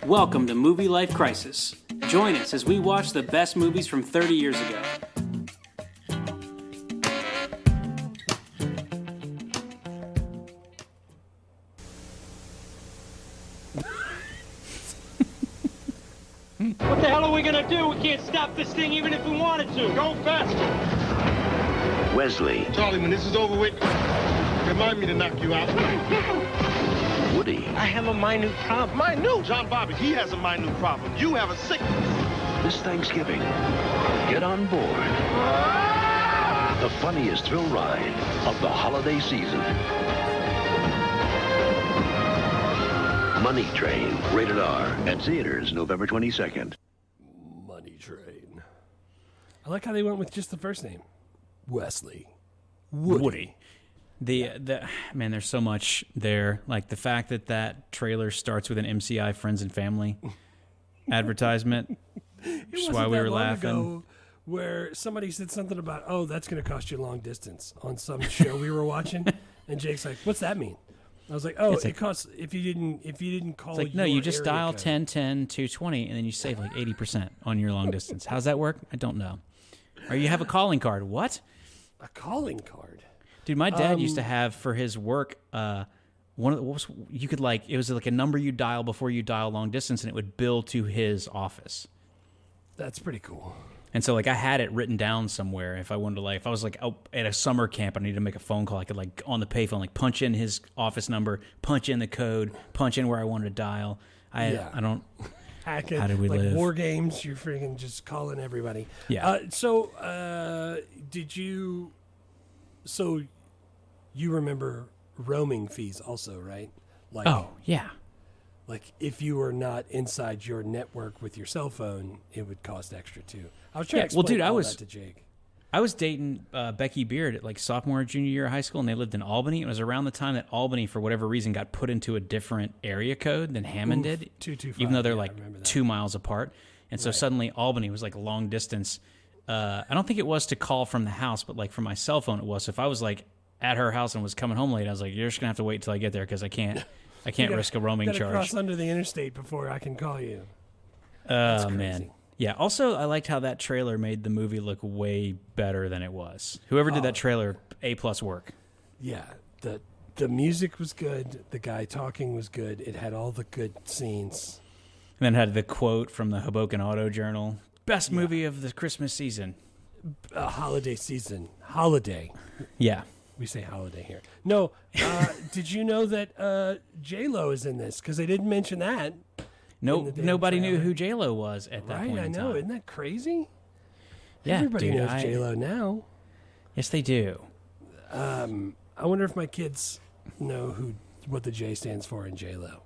Welcome to Movie Life Crisis. Join us as we watch the best movies from 30 years ago. What the hell are we gonna do? We can't stop this thing even if we wanted to. Go faster. Wesley. Charlie, when this is over with, remind me to knock you out. Woody. I have a minute problem. Minute? John Bobby, he has a minute problem. You have a sickness. This Thanksgiving, get on board the funniest thrill ride of the holiday season. Money Train, rated R, at theaters November 22nd. Money Train. I like how they went with just the first name. Wesley. Woody. Man, there's so much there. Like the fact that trailer starts with an MCI Friends and Family advertisement. Which is why we were laughing. Ago where somebody said something about, oh, that's going to cost you long distance on some show we were watching, and Jake's like, "What's that mean?" I was like, "Oh, it costs if you didn't call." It's like, no, you just dial 1010 220, and then you save like 80% on your long distance. How's that work? I don't know. Or you have a calling card. What? A calling card. Dude, my dad used to have for his work you could like it was like a number you dial before you dial long distance, and it would bill to his office. That's pretty cool. And so like I had it written down somewhere. If I wanted to like if I was like out at a summer camp, I needed to make a phone call. I could like on the payphone like punch in his office number, punch in the code, punch in where I wanted to dial. I don't. Hack it. How did we like live? War games, you're freaking just calling everybody. Yeah. So you remember roaming fees also, right? Like, oh, yeah. Like if you were not inside your network with your cell phone, it would cost extra too. I was trying to explain that to Jake. I was dating Becky Beard at like sophomore, junior year of high school, and they lived in Albany. It was around the time that Albany, for whatever reason, got put into a different area code than Hammond did, 225, even though they're like 2 miles apart. And so suddenly Albany was like long distance. I don't think it was to call from the house, but like from my cell phone it was. So if I was like at her house and was coming home late, I was like, you're just going to have to wait till I get there because I can't risk a roaming charge. Cross under the interstate before I can call you. Oh, man. Yeah. Also, I liked how that trailer made the movie look way better than it was. Whoever did that trailer, A+ work. Yeah. The music was good. The guy talking was good. It had all the good scenes. And then had the quote from the Hoboken Auto Journal. Best movie of the Christmas season. Holiday season. Holiday. Yeah. We say holiday here. No, did you know that J-Lo is in this? Because they didn't mention that. Nope, nobody knew who J-Lo was at that point in time. I know. Isn't that crazy? Yeah, everybody knows J-Lo now. Yes, they do. I wonder if my kids know what the J stands for in J-Lo.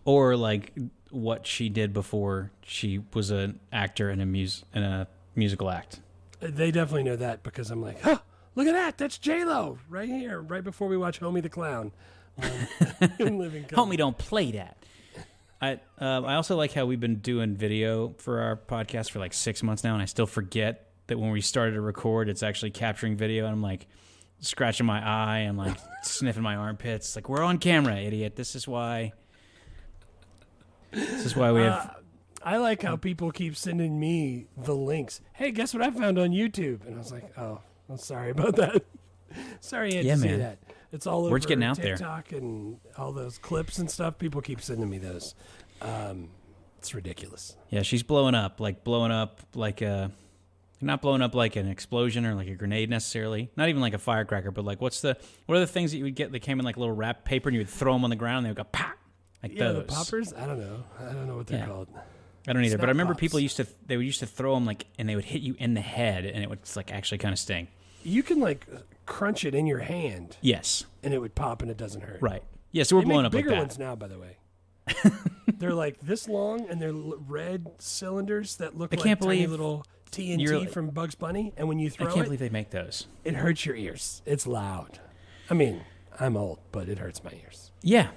Or like what she did before she was an actor in a musical act. They definitely know that because I'm like, huh, look at that. That's J-Lo right here, right before we watch Homie the Clown. In Living Color. Homie, don't play that. I also like how we've been doing video for our podcast for like 6 months now, and I still forget that when we started to record, it's actually capturing video, and I'm like scratching my eye and like sniffing my armpits. It's like, we're on camera, idiot. This is why we have... I like how people keep sending me the links. Hey, guess what I found on YouTube? And I was like, oh, I'm sorry about that. Sorry you had to see that. It's all over Word's getting out TikTok and all those clips and stuff. People keep sending me those. It's ridiculous. Yeah, she's blowing up like not blowing up like an explosion or like a grenade necessarily. Not even like a firecracker, but like what are the things that you would get that came in like little wrap paper and you would throw them on the ground and they would go pop like those. The poppers. I don't know what they're called. I don't either, but I remember pops. people used to throw them like, and they would hit you in the head, and it would like actually kind of sting. You can like crunch it in your hand. Yes, and it would pop, and it doesn't hurt. Right. Yeah, so we're blowing up like that. Bigger ones now, by the way. They're like this long, and they're red cylinders that look like tiny little TNT from Bugs Bunny. And when you throw it, I can't believe they make those. It hurts your ears. It's loud. I mean, I'm old, but it hurts my ears. Yeah.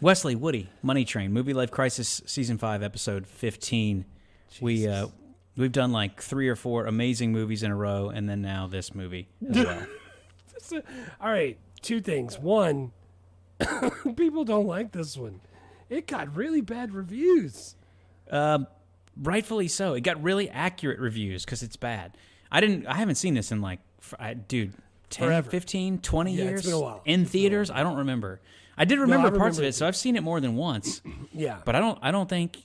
Wesley, Woody, Money Train, Movie Life Crisis, Season 5, Episode 15. Jesus. We've done like 3 or 4 amazing movies in a row, and then now this movie as well. All right, 2 things. One, people don't like this one. It got really bad reviews. Rightfully so. It got really accurate reviews because it's bad. I haven't seen this in like, 10, Forever. 15, 20 years. It's been a while. In theaters. I don't remember. I did remember parts of it, so I've seen it more than once. Yeah. But I don't think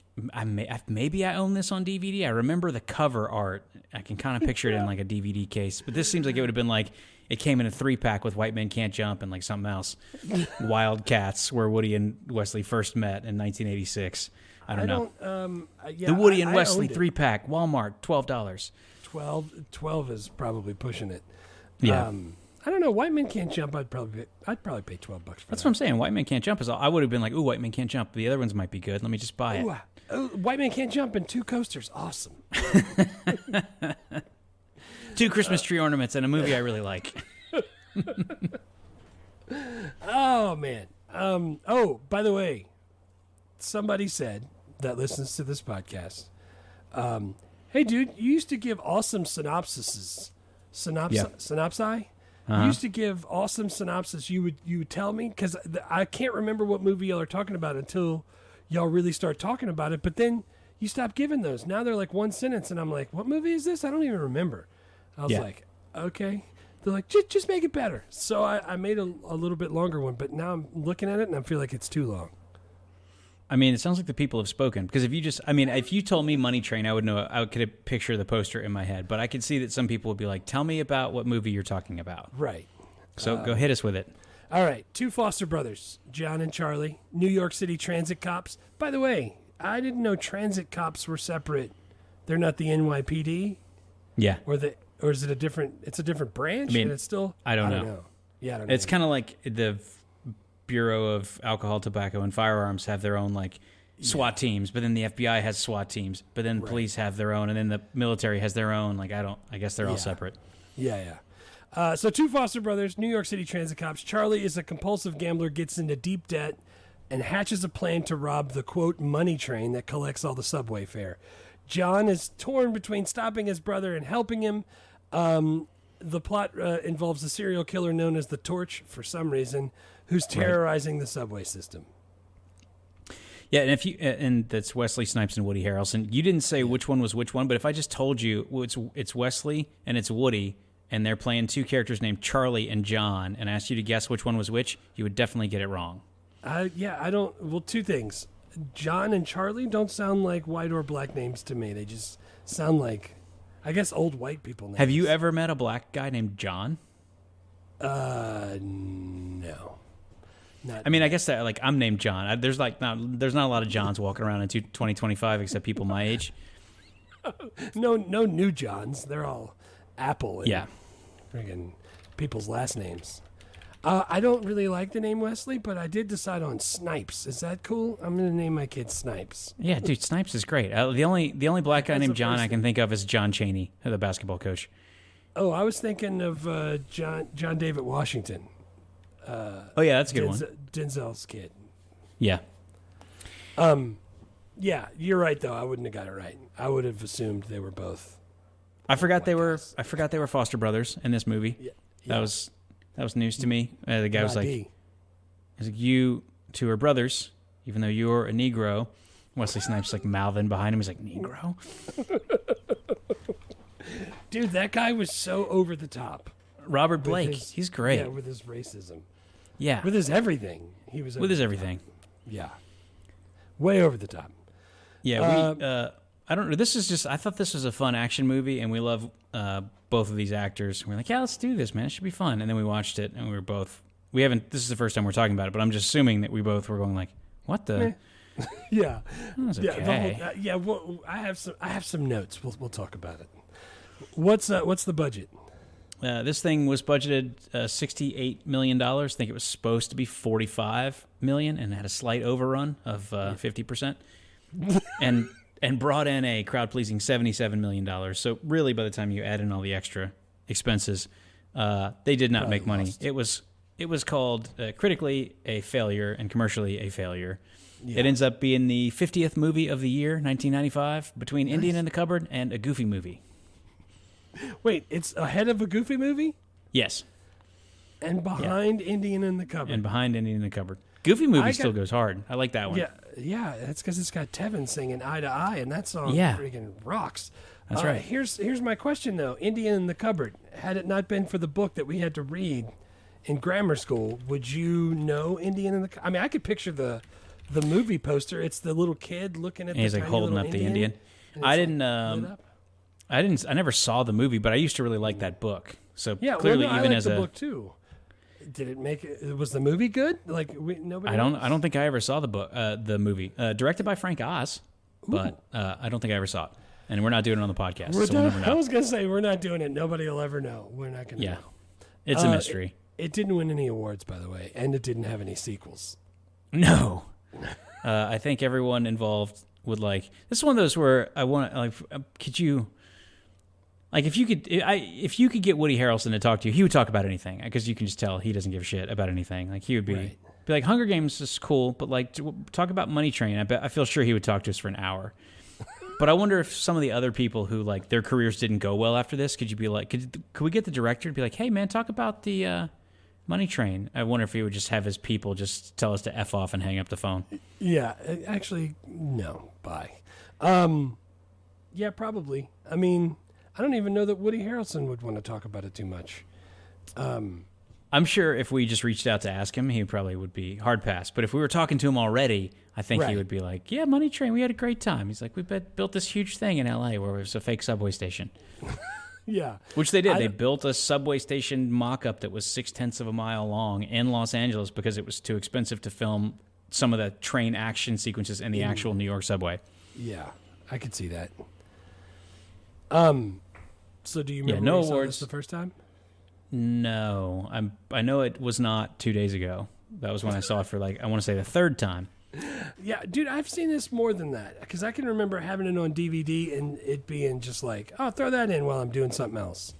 maybe I own this on DVD. I remember the cover art. I can kind of picture it in like a DVD case. But this seems like it would have been like it came in a 3-pack with White Men Can't Jump and like something else. Wildcats, where Woody and Wesley first met in 1986. I don't know. The Woody and Wesley 3-pack, Walmart, $12. 12 is probably pushing it. Yeah. I don't know. White Men Can't Jump. I'd probably pay $12 for That's that. what I'm saying. White Men Can't Jump is all. I would have been like, ooh, White Men Can't Jump. The other ones might be good. Let me just buy it. Ooh, White Man Can't Jump and 2 coasters. Awesome. 2 Christmas tree ornaments and a movie I really like. Oh, man. By the way, somebody said that listens to this podcast, hey, dude, you used to give awesome synopsises. Synopsi? You used to give awesome synopsis. You would tell me, because I can't remember what movie y'all are talking about until y'all really start talking about it. But then you stop giving those. Now they're like 1 sentence, and I'm like, what movie is this? I don't even remember. I was like, okay. They're like, just make it better. So I made a little bit longer one, but now I'm looking at it and I feel like it's too long. I mean, it sounds like the people have spoken. Because if you told me Money Train, I would know. I could picture the poster in my head. But I could see that some people would be like, tell me about what movie you're talking about. Right. So go hit us with it. All right. 2 foster brothers, John and Charlie, New York City transit cops. By the way, I didn't know transit cops were separate. They're not the NYPD? Yeah. Or is it a different branch? I mean, and it's still, I don't know. Yeah, I don't know. It's kind of like the Bureau of Alcohol, Tobacco, and Firearms have their own like SWAT teams, but then the FBI has SWAT teams, but then police have their own, and then the military has their own. Like I guess they're all separate. Yeah. So 2 foster brothers, New York City transit cops. Charlie is a compulsive gambler, gets into deep debt, and hatches a plan to rob the, quote, money train that collects all the subway fare. John is torn between stopping his brother and helping him. The plot involves a serial killer known as the Torch, for some reason, who's terrorizing the subway system. Yeah, and that's Wesley Snipes and Woody Harrelson. You didn't say which one was which one, but if I just told you it's Wesley and it's Woody, and they're playing 2 characters named Charlie and John, and asked you to guess which one was which, you would definitely get it wrong. I don't. Well, 2 things. John and Charlie don't sound like white or black names to me. They just sound like, I guess, old white people names. Have you ever met a black guy named John? No. I mean, I guess that like I'm named John. There's not a lot of Johns walking around in 2025 except people my age. No new Johns. They're all Apple and Yeah. friggin' people's last names. I don't really like the name Wesley, but I did decide on Snipes. Is that cool? I'm going to name my kid Snipes. Yeah, dude, Snipes is great. The only black guy That's named the John first I can think of is John Chaney, the basketball coach. Oh, I was thinking of John David Washington. Oh yeah, that's a good one. Denzel's kid. Yeah. Yeah, you're right though. I wouldn't have got it right. I would have assumed they were both. I forgot they were foster brothers in this movie. Yeah. That was news to me. The guy was like, you 2 are brothers, even though you're a Negro. Wesley Snipes like mouthing behind him. He's like, Negro? Dude, that guy was so over the top. Robert Blake, he's great. Yeah, with his racism. Yeah. With his everything. He was with his everything. Yeah. Way over the top. Yeah, I don't know. This is just, I thought this was a fun action movie, and we love both of these actors. We're like, yeah, let's do this, man. It should be fun. And then we watched it, and this is the first time we're talking about it, but I'm just assuming that we both were going like, what the? Yeah. That's okay. Well, I have some notes. We'll talk about it. What's the budget? This thing was budgeted $68 million. I think it was supposed to be $45 million, and had a slight overrun of 50%. And brought in a crowd-pleasing $77 million. So really, by the time you add in all the extra expenses, they did not make money. It was called critically a failure and commercially a failure. Yeah. It ends up being the 50th movie of the year, 1995, between Indian in the Cupboard and a Goofy movie. Wait, it's ahead of a Goofy movie? Yes. And behind Indian in the Cupboard. And behind Indian in the Cupboard. Goofy movie still goes hard. I like that one. Yeah, that's because it's got Tevin singing Eye to Eye, and that song freaking rocks. That's right. Here's my question, though. Indian in the Cupboard. Had it not been for the book that we had to read in grammar school, would you know Indian in the Cupboard? I mean, I could picture the movie poster. It's the little kid looking at and he's like holding up the Indian. I never saw the movie, but I used to really like that book. So clearly, I even like as the book too. Did it make it? Was the movie good? Like nobody. I don't think I ever saw the book, the movie, directed by Frank Oz, but I don't think I ever saw it. And we're not doing it on the podcast. We'll never know. I was gonna say we're not doing it. Nobody will ever know. We're not gonna. Yeah, know. It's a mystery. It didn't win any awards, by the way, and it didn't have any sequels. No. I think everyone involved would like. This is one of those where I want to like. Could you? Like if you could get Woody Harrelson to talk to you, he would talk about anything because you can just tell he doesn't give a shit about anything. Like he would be like Hunger Games is cool, but like talk about Money Train. I feel sure he would talk to us for an hour. But I wonder if some of the other people who like their careers didn't go well after this, could you be like, could we get the director to be like, hey man, talk about the Money Train? I wonder if he would just have his people just tell us to F off and hang up the phone. Yeah, actually, no, bye. Yeah, probably. I mean. I don't even know that Woody Harrelson would want to talk about it too much. I'm sure if we just reached out to ask him, he probably would be hard pass. But if we were talking to him already, I think he would be like, yeah, Money Train, we had a great time. He's like, we built this huge thing in L.A. where it was a fake subway station. Yeah. Which they did. They built a subway station mock-up that was 0.6 of a mile long in Los Angeles because it was too expensive to film some of the train action sequences in the actual New York subway. Yeah, I could see that. So do you remember no when you saw awards this the first time? No. I know it was not 2 days ago. That was when I saw it for I want to say the third time. Yeah, dude, I've seen this more than that because I can remember having it on DVD and it being just like, oh, throw that in while I'm doing something else.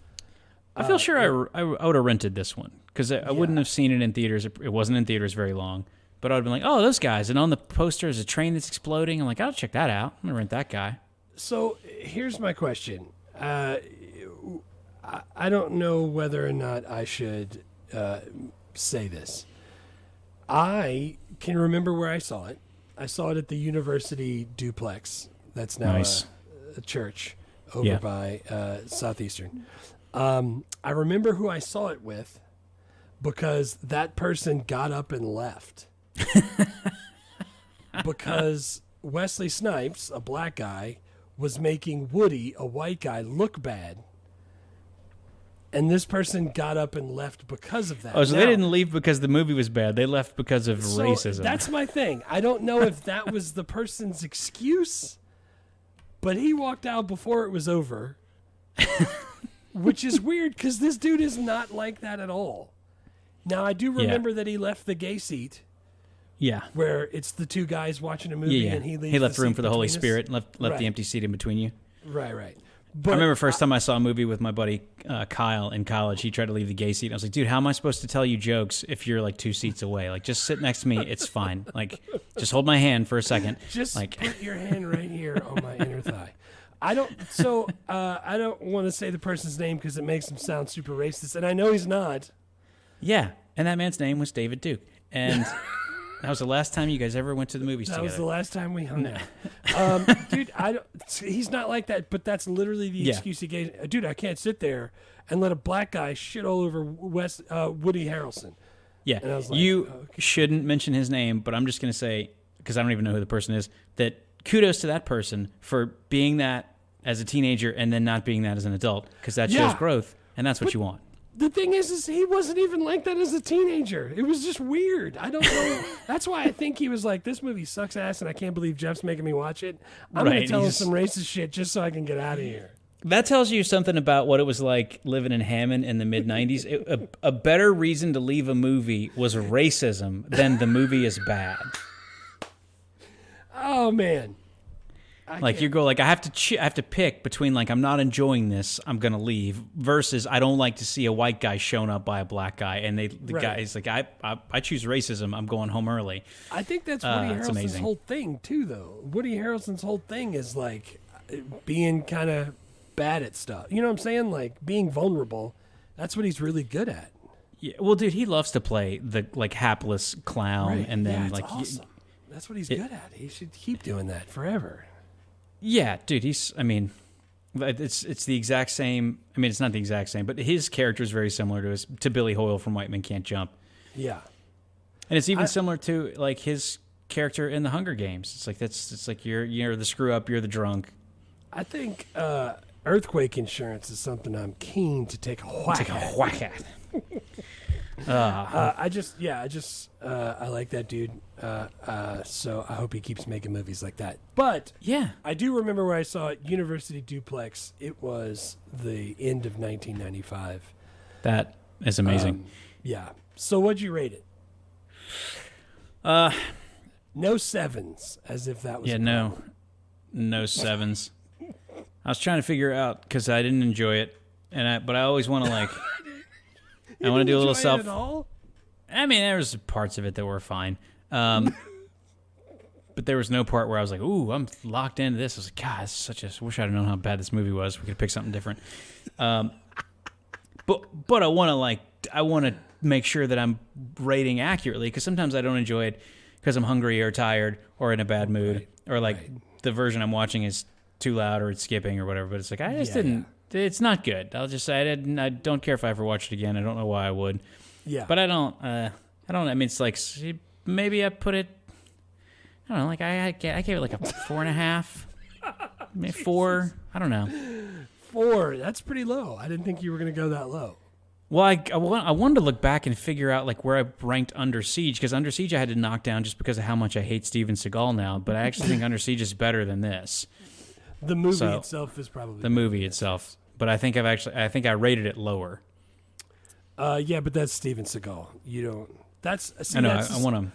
I feel sure I would have rented this one because I wouldn't have seen it in theaters. It wasn't in theaters very long. But I would have been like, oh, those guys. And on the poster is a train that's exploding. I'm like, I'll check that out. I'm going to rent that guy. So here's my question. I don't know whether or not I should say this. I can remember where I saw it. I saw it at the University Duplex. That's now a church over by Southeastern. I remember who I saw it with because that person got up and left. Because Wesley Snipes, a black guy, was making Woody, a white guy, look bad. And this person got up and left because of that. Oh, so they didn't leave because the movie was bad. They left because of racism. That's my thing. I don't know if that was the person's excuse, but he walked out before it was over, which is weird because this dude is not like that at all. Now, I do remember that he left the gay seat. Yeah. Where it's the two guys watching a movie and he leaves. He left room for the Holy Spirit and left the empty seat in between you. Right. But I remember first time I saw a movie with my buddy Kyle in college, he tried to leave the gay seat. I was like, dude, how am I supposed to tell you jokes if you're like 2 seats away? Like, just sit next to me. It's fine. Like, just hold my hand for a second. Just like, put your hand right here on my inner thigh. I don't want to say the person's name because it makes him sound super racist, and I know he's not. Yeah, and that man's name was David Duke. And that was the last time you guys ever went to the movies together. That was the last time we hung out. Dude, he's not like that, but that's literally the excuse he gave. Dude, I can't sit there and let a black guy shit all over Woody Harrelson. Yeah, and I was like, you shouldn't mention his name, but I'm just going to say, because I don't even know who the person is, that kudos to that person for being that as a teenager and then not being that as an adult, because that shows growth, and that's what you want. The thing is he wasn't even like that as a teenager. It was just weird. I don't know. That's why I think he was like, this movie sucks ass and I can't believe Jeff's making me watch it. I'm going to tell him some racist shit just so I can get out of here. That tells you something about what it was like living in Hammond in the mid-'90s. A better reason to leave a movie was racism than the movie is bad. Oh, man. You go I have to pick between I'm not enjoying this, I'm gonna leave, versus I don't like to see a white guy shown up by a black guy, and the guy's like I choose racism, I'm going home early. I think that's Woody Harrelson's whole thing too, though. Woody Harrelson's whole thing is being kind of bad at stuff. You know what I'm saying? Like being vulnerable. That's what he's really good at. Yeah, well, dude, he loves to play the like hapless clown, and then it's like, awesome. That's what he's good at. He should keep doing that forever. yeah, dude, I mean, it's the exact same. I mean, it's not the exact same, but his character is very similar to Billy Hoyle from White Men Can't Jump. Yeah, and it's even similar to like his character in the Hunger Games. It's like it's like you're the screw up, you're the drunk. I think earthquake insurance is something I'm keen to take a whack at. I like that dude. So I hope he keeps making movies like that. But yeah, I do remember where I saw it, University Duplex. It was the end of 1995. That is amazing. Yeah. So what'd you rate it? No sevens, as if that was no sevens. I was trying to figure out because I didn't enjoy it, but I always want to like. I want to do a little self. I mean, there was parts of it that were fine, but there was no part where I was like, "Ooh, I'm locked into this." I was like, "God, this is such a." Wish I'd have known how bad this movie was. We could pick something different. But I want to make sure that I'm rating accurately because sometimes I don't enjoy it because I'm hungry or tired or in a bad mood or the version I'm watching is too loud or it's skipping or whatever. But it's like I just didn't. Yeah. It's not good. I'll just say I don't care if I ever watch it again. I don't know why I would. Yeah. But I don't. I mean, it's like maybe I put it. I don't know. Like I gave it like a 4.5, maybe 4. I don't know. 4. That's pretty low. I didn't think you were going to go that low. Well, I wanted to look back and figure out like where I ranked Under Siege because Under Siege I had to knock down just because of how much I hate Steven Seagal now. But I actually think Under Siege is better than this. The movie itself is probably the movie itself, but I think I rated it lower. Yeah, but that's Steven Seagal. You don't. That's. See, I know. that's I want to.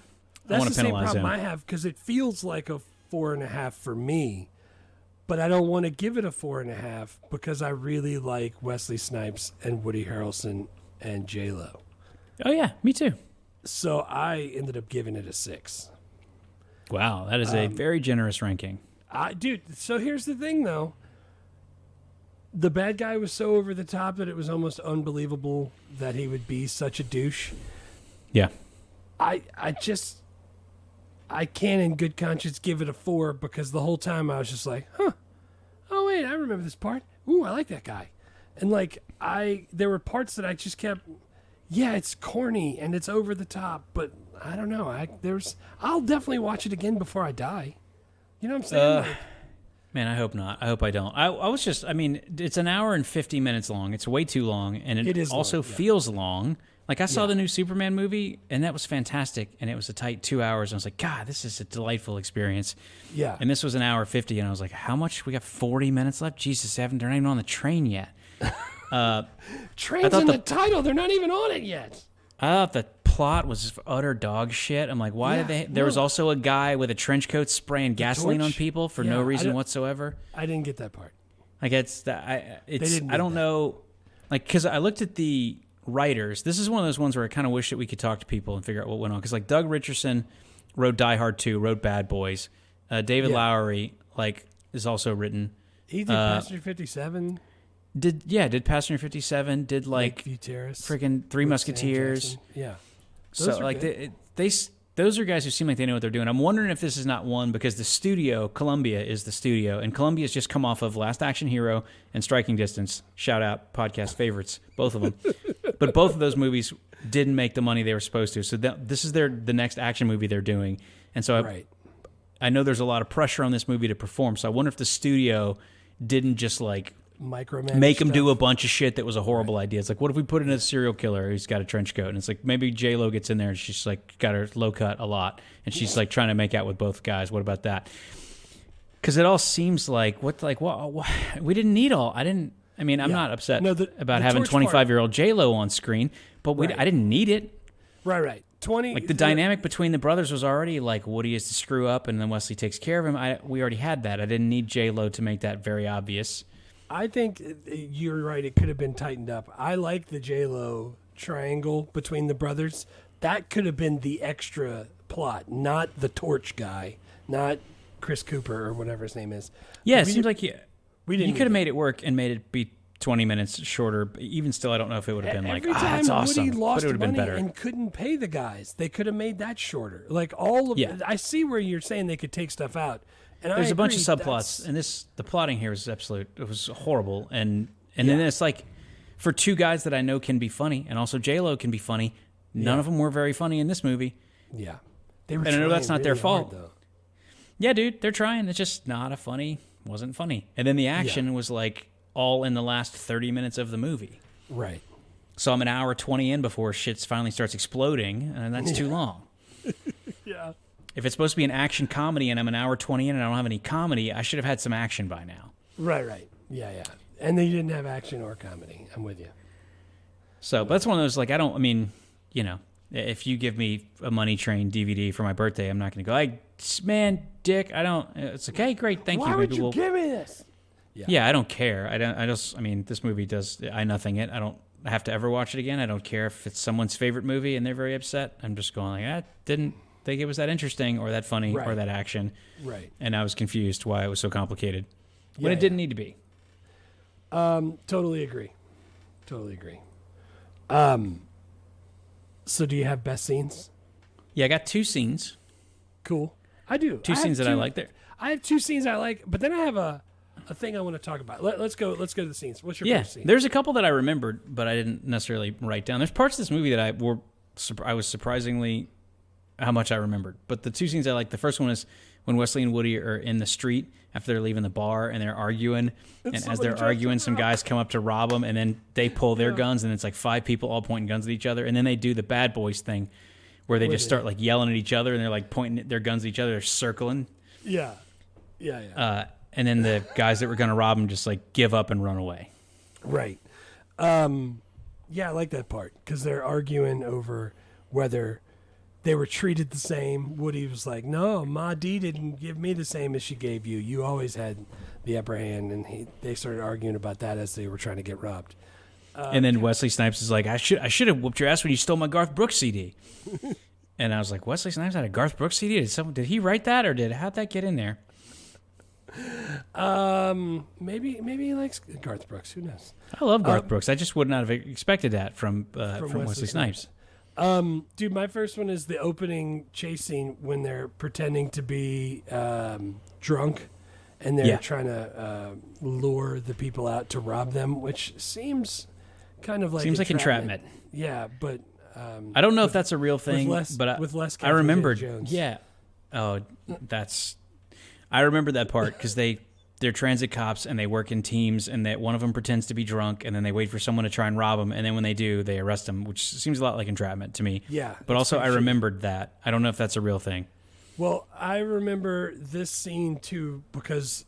That's the same penalize problem him. I have because it feels like a 4.5 for me, but I don't want to give it a 4.5 because I really like Wesley Snipes and Woody Harrelson and J-Lo. Oh yeah, me too. So I ended up giving it a 6. Wow, that is a very generous ranking. Dude, so here's the thing, though. The bad guy was so over the top that it was almost unbelievable that he would be such a douche. Yeah. I can't in good conscience give it a 4 because the whole time I was just like, huh. Oh, wait, I remember this part. Ooh, I like that guy. And, there were parts that I just kept, yeah, it's corny and it's over the top, but I don't know. I'll definitely watch it again before I die. You know what I'm saying? Man, I hope not. I hope I don't. I mean, it's an hour and 50 minutes long. It's way too long, and it is also long, feels long. Like, I saw the new Superman movie, and that was fantastic, and it was a tight 2 hours. And I was like, God, this is a delightful experience. Yeah. And this was an hour 50, and I was like, how much? We got 40 minutes left? Jesus, they're not even on the train yet. Train's in the title. They're not even on it yet. I thought the plot was just utter dog shit. I'm like, why did they? There was also a guy with a trench coat spraying gasoline on people for no reason whatsoever. I didn't get that part. Like I don't know, like because I looked at the writers. This is one of those ones where I kind of wish that we could talk to people and figure out what went on. Because like Doug Richardson wrote Die Hard 2, wrote Bad Boys. David Lowery is also written. He did Passenger 57. Did Passenger 57, did freaking Three Musketeers. Yeah. Those so like those are guys who seem like they know what they're doing. I'm wondering if this is not one because the studio, Columbia is the studio, and Columbia's just come off of Last Action Hero and Striking Distance. Shout out, podcast favorites, both of them. But both of those movies didn't make the money they were supposed to. So this is the next action movie they're doing. And so I know there's a lot of pressure on this movie to perform. So I wonder if the studio didn't just make him do a bunch of shit that was a horrible idea. It's like, what if we put in a serial killer who's got a trench coat? And it's like, maybe J-Lo gets in there and she's like got her low cut a lot. And she's like trying to make out with both guys. What about that? Because it all seems like, we didn't need all. I'm not upset about having 25-year-old J-Lo on screen, but I didn't need it. Right. The dynamic between the brothers was already like Woody is to screw up and then Wesley takes care of him. We already had that. I didn't need J-Lo to make that very obvious. I think you're right. It could have been tightened up. I like the J-Lo triangle between the brothers. That could have been the extra plot, not the torch guy, not Chris Cooper or whatever his name is. Yeah, it seems like you could have made made it work and made it be 20 minutes shorter. Even still, I don't know if it would have been like, Every time that's awesome. Woody lost But it would have been money better. and couldn't pay the guys, they could have made that shorter. Like all of I see where you're saying they could take stuff out. And There's a bunch of agree, subplots, and the plotting here is absolute. It was horrible, and then it's like, for two guys that I know can be funny, and also J-Lo can be funny. None of them were very funny in this movie. Yeah, they were. And I know that's not really their fault. hard, though. Yeah, dude, they're trying. It's just wasn't funny. And then the action was like all in the last 30 minutes of the movie. Right. So I'm an hour 20 in before shit finally starts exploding, and that's too long. Yeah. If it's supposed to be an action comedy and I'm an hour 20 in and I don't have any comedy, I should have had some action by now. Right. Yeah. And then you didn't have action or comedy. I'm with you. So, but that's one of those, like, if you give me a Money Train DVD for my birthday, I'm not going to go, man, Dick, it's okay, great, thank you. Why would Maybe you give me this? Yeah, I don't care. This movie does, I nothing it. I don't have to ever watch it again. I don't care if it's someone's favorite movie and they're very upset. I'm just going like, didn't think it was that interesting or that funny or that action. Right. And I was confused why it was so complicated when it didn't need to be. Totally agree. So do you have best scenes? Yeah, I got two scenes. Cool. I do. Two scenes that I like there. I have two scenes I like, but then I have a thing I want to talk about. Let's go to the scenes. What's your first scene? There's a couple that I remembered, but I didn't necessarily write down. There's parts of this movie that I was surprisingly how much I remembered. But the two scenes I like, the first one is when Wesley and Woody are in the street after they're leaving the bar and they're arguing. And as they're arguing, some guys come up to rob them, and then they pull their guns, and it's like 5 people all pointing guns at each other. And then they do the Bad Boys thing where they just start like yelling at each other, and they're like pointing their guns at each other. They're circling. Yeah. And then the guys that were going to rob them just like give up and run away. Right. Yeah, I like that part because they're arguing over whether they were treated the same. Woody was like, no, Ma Dee didn't give me the same as she gave you. You always had the upper hand. And they started arguing about that as they were trying to get robbed. And then Wesley Snipes is like, I should have whooped your ass when you stole my Garth Brooks CD. And I was like, Wesley Snipes had a Garth Brooks CD? Did he write that, or how'd that get in there? Maybe he likes Garth Brooks. Who knows? I love Garth Brooks. I just would not have expected that from Wesley Snipes. Dude, my first one is the opening chase scene when they're pretending to be drunk, and they're trying to lure the people out to rob them, which seems kind of like entrapment. Yeah, but I don't know if that's a real thing, with less I remembered. Jones. Yeah. Oh, I remember that part because they're transit cops and they work in teams, and that one of them pretends to be drunk, and then they wait for someone to try and rob them, and then when they do, they arrest them, which seems a lot like entrapment to me. Yeah. But also I remembered that. I don't know if that's a real thing. Well, I remember this scene too because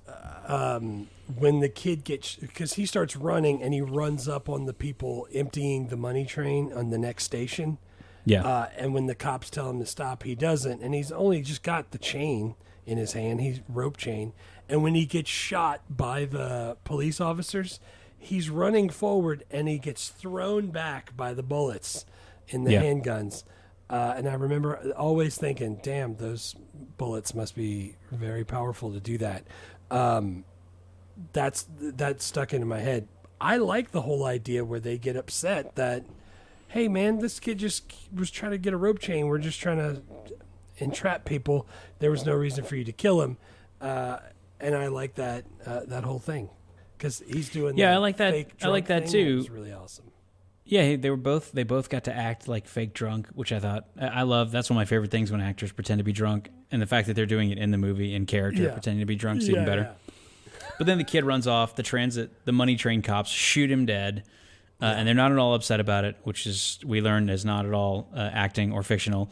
when the kid because he starts running and he runs up on the people emptying the money train on the next station. Yeah. And when the cops tell him to stop, he doesn't, and he's only just got the chain in his hand. He's rope chain. And when he gets shot by the police officers, he's running forward and he gets thrown back by the bullets in the handguns. And I remember always thinking, damn, those bullets must be very powerful to do that. That's stuck into my head. I like the whole idea where they get upset that, hey, man, this kid just was trying to get a rope chain. We're just trying to entrap people. There was no reason for you to kill him. And I like that whole thing because he's doing I like that. I like that too. It's really awesome. Yeah, they both got to act like fake drunk, which I thought I love. That's one of my favorite things when actors pretend to be drunk, and the fact that they're doing it in the movie in character, pretending to be drunk, is even better. Yeah. But then the kid runs off. The money train cops shoot him dead, and they're not at all upset about it, which is we learned is not at all acting or fictional.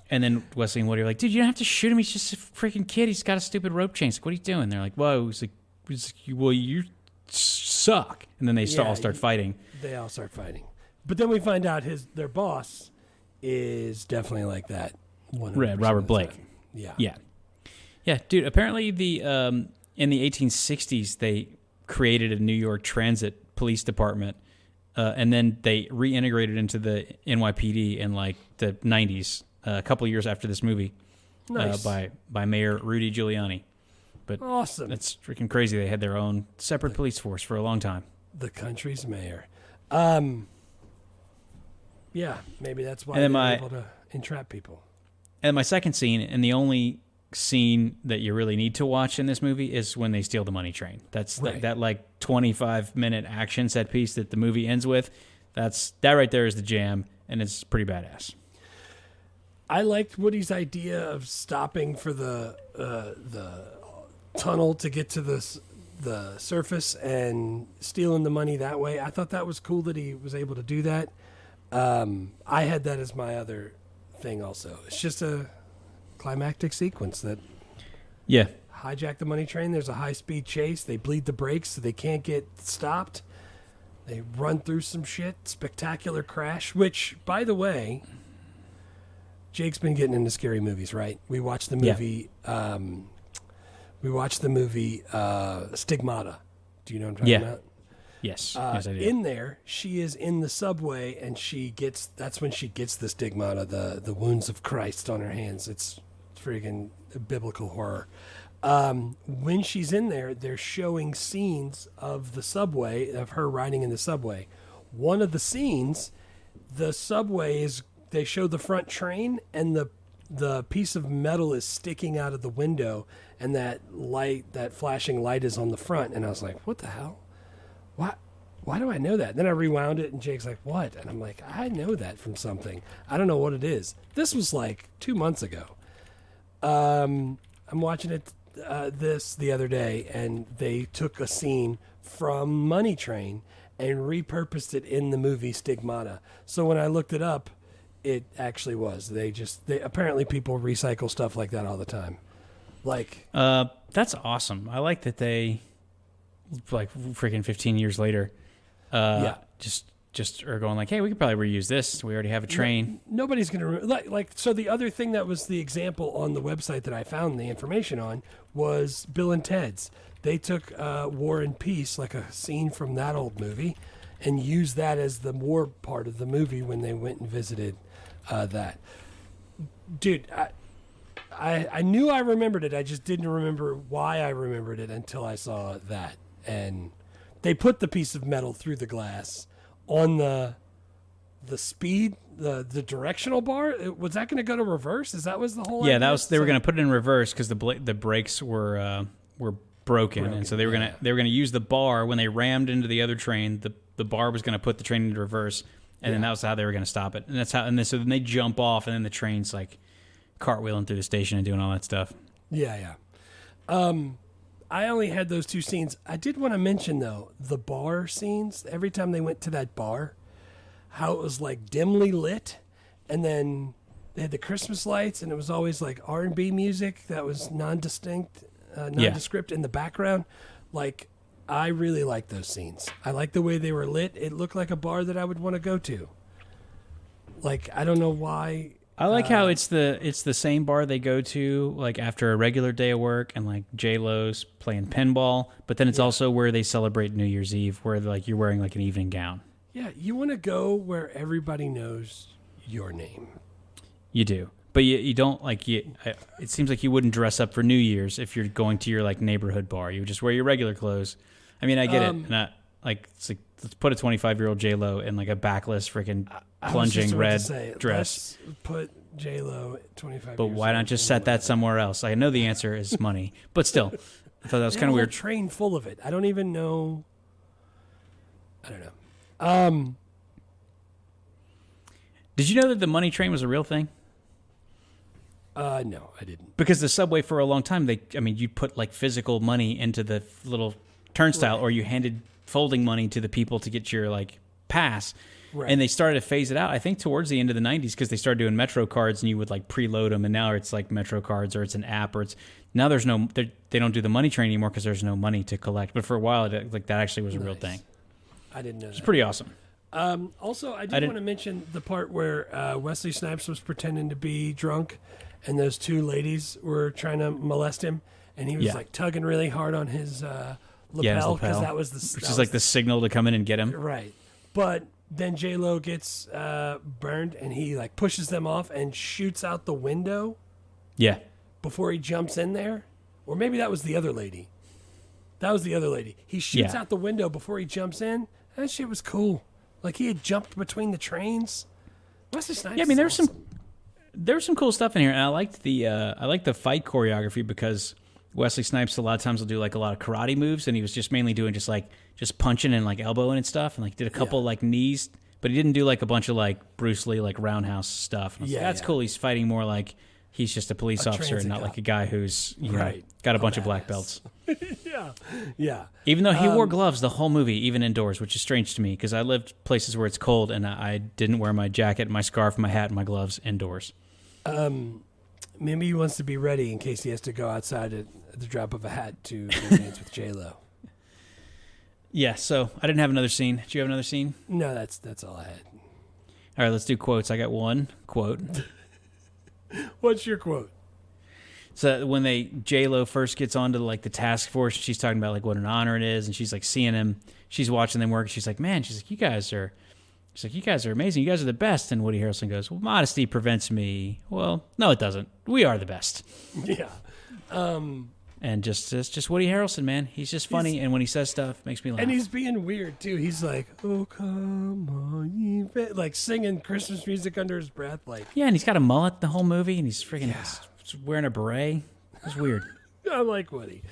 And then Wesley and Woody are like, dude, you don't have to shoot him. He's just a freaking kid. He's got a stupid rope chain. It's like, what are you doing? They're like, whoa. He's like, well, you suck. And then they all start fighting. They all start fighting. But then we find out their boss is definitely like that. Robert Blake. Yeah, dude. Apparently, in the 1860s, they created a New York Transit Police Department, and then they reintegrated into the NYPD in like the 90s. A couple of years after this movie, nice. by Mayor Rudy Giuliani. But Awesome. that's freaking crazy. They had their own separate police force for a long time. The country's mayor. Yeah, maybe that's why And then they're able to entrap people. And my second scene, and the only scene that you really need to watch in this movie, is when they steal the money train. That's Right. that like 25-minute action set piece that the movie ends with. That right there is the jam, and it's pretty badass. I liked Woody's idea of stopping for the tunnel to get to the surface and stealing the money that way. I thought that was cool that he was able to do that. I had that as my other thing also. It's just a climactic sequence that hijack the money train. There's a high-speed chase. They bleed the brakes so they can't get stopped. They run through some shit. Spectacular crash, which, by the way, Jake's been getting into scary movies, right? We watched the movie Stigmata. Do you know what I'm talking about? Yes. Yes, I do. In there, she is in the subway, and that's when she gets the stigmata, the wounds of Christ on her hands. It's freaking biblical horror. When she's in there, they're showing scenes of the subway, of her riding in the subway. One of the scenes, the subway they show the front train, and the piece of metal is sticking out of the window, and that flashing light is on the front. And I was like, what the hell? Why do I know that? Then I rewound it, and Jake's like, what? And I'm like, I know that from something. I don't know what it is. This was like 2 months ago. I'm watching it the other day, and they took a scene from Money Train and repurposed it in the movie Stigmata. So when I looked it up, it actually was. They apparently people recycle stuff like that all the time. Like, that's awesome. I like that they, like, freaking 15 years later, just are going like, hey, we could probably reuse this. We already have a train. Nobody's going to so the other thing that was the example on the website that I found the information on was Bill and Ted's. They took War and Peace, like a scene from that old movie, and used that as the war part of the movie when they went and visited that. Dude, I knew I remembered it. I just didn't remember why I remembered it until I saw that. And they put the piece of metal through the glass on the speed, the directional bar. Was that going to go to reverse? That was the whole idea? They were going to put it in reverse because the brakes were broken, and so they were gonna use the bar when they rammed into the other train. The bar was going to put the train into reverse, and then that was how they were going to stop it. And that's how. And so then they jump off, and then the train's like cartwheeling through the station and doing all that stuff. Yeah. I only had those two scenes. I did want to mention, though, the bar scenes. Every time they went to that bar, how it was like dimly lit, and then they had the Christmas lights, and it was always like R&B music that was nondescript in the background. Like, I really liked those scenes. I liked the way they were lit. It looked like a bar that I would want to go to. Like, I don't know why. I like how it's the same bar they go to like after a regular day of work, and like J-Lo's playing pinball, but then it's also where they celebrate New Year's Eve, where like you're wearing like an evening gown. Yeah, you want to go where everybody knows your name. You do, but you don't like you. It seems like you wouldn't dress up for New Year's if you're going to your like neighborhood bar. You would just wear your regular clothes. I mean, I get it. Not like it's like let's put a 25-year-old J-Lo in like a backless freaking plunging red dress. Let's put J-Lo 25. But why not just set that somewhere else? I know the answer is money, but still, I thought that was kind of weird. Train full of it. I don't even know. I don't know. Did you know that the money train was a real thing? No, I didn't. Because the subway for a long time, you put like physical money into the little turnstile, or you handed folding money to the people to get your like pass. Right. And they started to phase it out, I think, towards the end of the 90s, because they started doing Metro cards, and you would like preload them, and now it's like Metro cards, or it's an app, or it's now there's no they don't do the money train anymore because there's no money to collect. But for a while, that actually was a real thing. I didn't know. It's pretty awesome. Also, I did want to mention the part where Wesley Snipes was pretending to be drunk, and those two ladies were trying to molest him, and he was like tugging really hard on his lapel, because that was which is like the signal to come in and get him. Right. But then J-Lo gets burned, and he like pushes them off and shoots out the window. Yeah. Before he jumps in there. Or maybe that was the other lady. He shoots out the window before he jumps in. That shit was cool. Like he had jumped between the trains. Wesley Snipes. Yeah, I mean, awesome. there was some cool stuff in here, and I liked the fight choreography because Wesley Snipes a lot of times will do like a lot of karate moves, and he was just mainly doing just punching and like elbowing and stuff, and like did a couple like knees, but he didn't do like a bunch of like Bruce Lee like roundhouse stuff. And I was like, that's cool. He's fighting more like he's just a police officer and not like a guy who's got a bunch of black belts. Yeah. Even though he wore gloves the whole movie, even indoors, which is strange to me because I lived places where it's cold and I didn't wear my jacket, my scarf, my hat, and my gloves indoors. Maybe he wants to be ready in case he has to go outside at the drop of a hat to dance with J-Lo. Yeah, so I didn't have another scene. Did you have another scene? No, that's all I had. All right, let's do quotes. I got one quote. What's your quote? So when J-Lo first gets onto like the task force, she's talking about like what an honor it is, and she's like seeing him. She's watching them work. And she's like, man, you guys are amazing. You guys are the best. And Woody Harrelson goes, well, modesty prevents me. Well, no, it doesn't. We are the best. Yeah. And just Woody Harrelson, man. He's just funny, and when he says stuff, it makes me laugh. And he's being weird too. He's like, "Oh come on," like singing Christmas music under his breath, like. Yeah, and he's got a mullet the whole movie, and he's freaking wearing a beret. It's weird. I like Woody.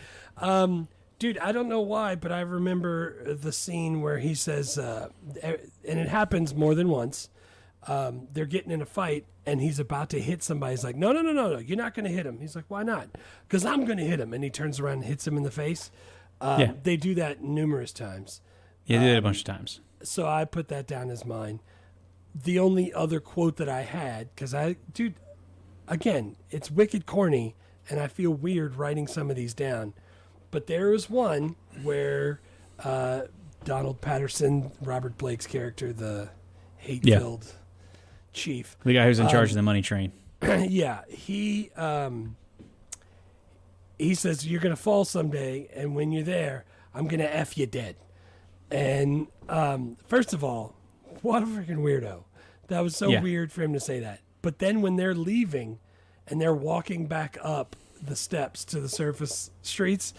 Dude, I don't know why, but I remember the scene where he says, and it happens more than once. They're getting in a fight, and he's about to hit somebody. He's like, no, you're not going to hit him. He's like, why not? Because I'm going to hit him. And he turns around and hits him in the face. They do that numerous times. Yeah, they did it a bunch of times. So I put that down as mine. The only other quote that I had, because again, it's wicked corny, and I feel weird writing some of these down. But there was one where Donald Patterson, Robert Blake's character, the hate-filled chief. The guy who's in charge of the money train. Yeah, he says, you're going to fall someday, and when you're there, I'm going to F you dead. And first of all, what a freaking weirdo. That was so weird for him to say that. But then when they're leaving and they're walking back up the steps to the surface streets,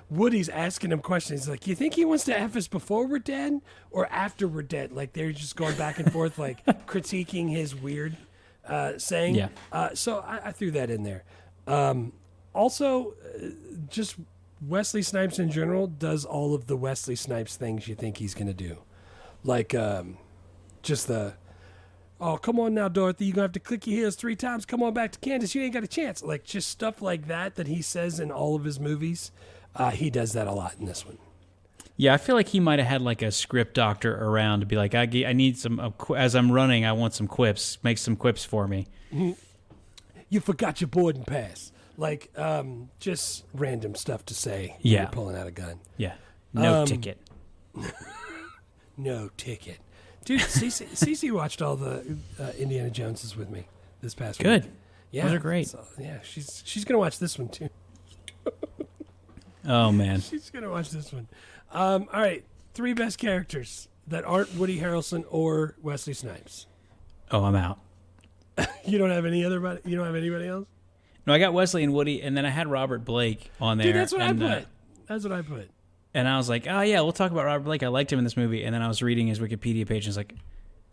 Woody's asking him questions. He's like, you think he wants to F us before we're dead or after we're dead? Like they're just going back and forth, like critiquing his weird saying. Yeah. So I threw that in there. Also, just Wesley Snipes in general does all of the Wesley Snipes things you think he's going to do. Like just oh, come on now, Dorothy. You're going to have to click your heels 3 times. Come on back to Kansas. You ain't got a chance. Like just stuff like that he says in all of his movies. He does that a lot in this one. Yeah, I feel like he might have had like a script doctor around to be like, I need some, as I'm running, I want some quips. Make some quips for me. You forgot your boarding pass. Like, just random stuff to say when Yeah. you're pulling out a gun. Yeah. No ticket. No ticket. Dude, Cece watched all the Indiana Joneses with me this past week. Good. Yeah. Those are great. So, yeah, she's going to watch this one too. Oh, man. She's going to watch this one. All right. 3 best characters that aren't Woody Harrelson or Wesley Snipes. Oh, I'm out. You don't have you don't have anybody else? No, I got Wesley and Woody, and then I had Robert Blake on there. Dude, that's what I put. That's what I put. And I was like, oh, yeah, we'll talk about Robert Blake. I liked him in this movie. And then I was reading his Wikipedia page, and it's like,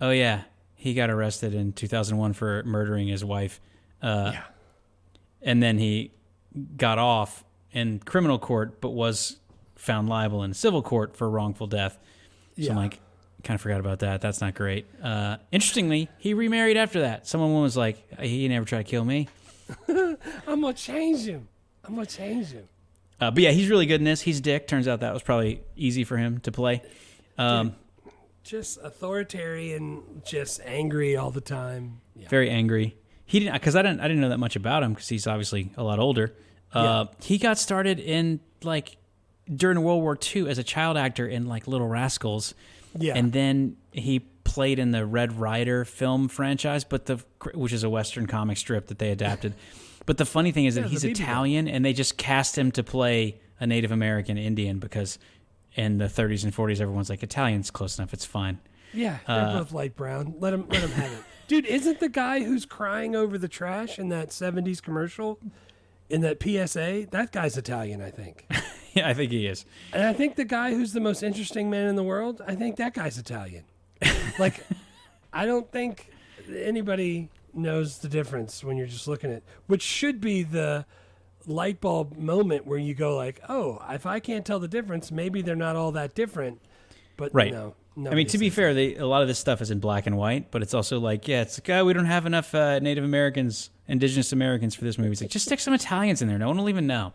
oh, yeah, he got arrested in 2001 for murdering his wife. Yeah. And then he got off in criminal court, but was found liable in civil court for wrongful death. So I'm like, kind of forgot about that. That's not great. Interestingly, he remarried after that. Someone was like, he never tried to kill me. I'm going to change him. But yeah, he's really good in this. He's Dick. Turns out that was probably easy for him to play. Just authoritarian, just angry all the time. Yeah. Very angry. He didn't, because I didn't know that much about him because he's obviously a lot older. He got started in like during World War II as a child actor in like Little Rascals. Yeah. And then he played in the Red Ryder film franchise, which is a Western comic strip that they adapted. But the funny thing is that he's Italian, and they just cast him to play a Native American Indian because in the 30s and 40s, everyone's like, Italian's close enough, it's fine. Yeah, they're both light brown. Let him have it. Dude, isn't the guy who's crying over the trash in that 70s commercial, in that PSA, that guy's Italian, I think. Yeah, I think he is. And I think the guy who's the most interesting man in the world, I think that guy's Italian. Like, I don't think anybody knows the difference when you're just looking at, which should be the light bulb moment where you go like, oh, if I can't tell the difference, maybe they're not all that different. But Right. no. I mean, to be fair, a lot of this stuff is in black and white, but it's also like, yeah, it's like, oh, we don't have enough Native Americans, Indigenous Americans for this movie. It's like, just stick some Italians in there. No one will even know.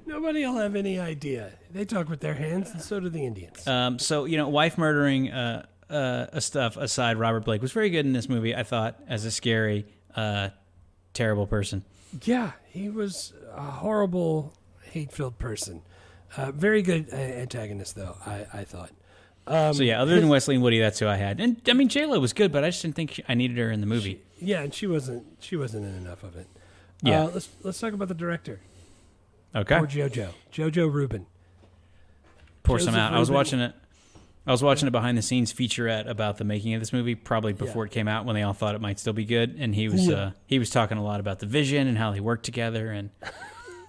Nobody will have any idea. They talk with their hands, and so do the Indians. So, wife murdering stuff aside, Robert Blake was very good in this movie, I thought, as a scary, terrible person. Yeah, he was a horrible, hate-filled person. Very good antagonist, though, I thought. So yeah, other than Wesley and Woody, that's who I had. And I mean, J-Lo was good, but I just didn't think I needed her in the movie. And she wasn't in enough of it. Yeah. Let's talk about the director. Okay. Or Jojo Rubin. Pour some out. Rubin. I was watching a behind the scenes featurette about the making of this movie, probably before it came out, when they all thought it might still be good. And he was talking a lot about the vision and how they worked together.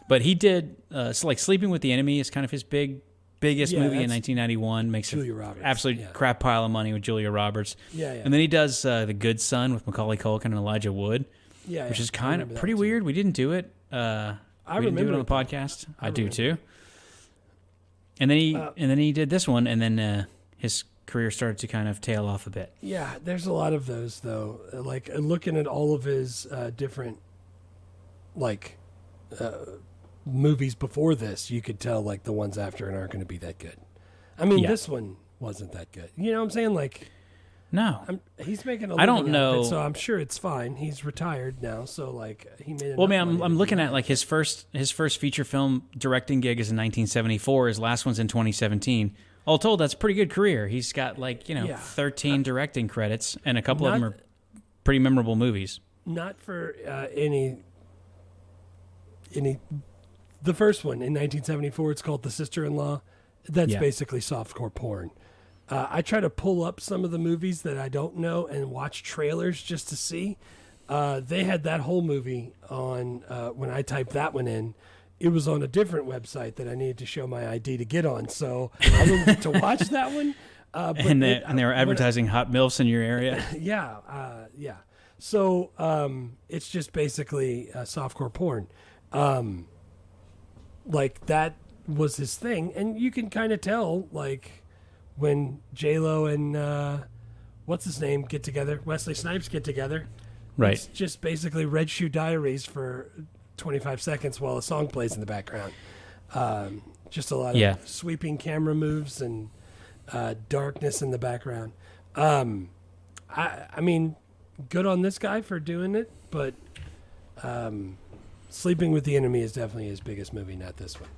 But he did like Sleeping with the Enemy is kind of his biggest movie in 1991. Makes Julia an Roberts. absolute crap pile of money with Julia Roberts. Yeah. And then he does The Good Son with Macaulay Culkin and Elijah Wood, which is kind of pretty weird. We didn't do it. We didn't do it on the podcast. I do too. And then he did this one, and then his career started to kind of tail off a bit. Yeah, there's a lot of those though. Like looking at all of his different movies before this, you could tell like the ones after aren't going to be that good. I mean, this one wasn't that good. You know what I'm saying? Like, no, he's making a I don't living out of know. it, so I'm sure it's fine. He's retired now, so like he made. Well, man, I'm looking at like his first feature film directing gig is in 1974. His last one's in 2017. All told, that's a pretty good career. He's got 13 directing credits, and a couple of them are pretty memorable movies. Not for any. The first one in 1974, it's called The Sister-in-Law. That's basically softcore porn. I try to pull up some of the movies that I don't know and watch trailers just to see. They had that whole movie on, when I typed that one in, it was on a different website that I needed to show my ID to get on. So I didn't get to watch that one. And they were advertising hot MILFs in your area? Yeah. So it's just basically softcore porn. Like that was his thing, and you can kind of tell like when J-Lo and what's his name get together, Wesley Snipes get together. Right. It's just basically Red Shoe Diaries for 25 seconds while a song plays in the background. Just a lot of sweeping camera moves and darkness in the background. I mean, good on this guy for doing it, but Sleeping with the Enemy is definitely his biggest movie, not this one.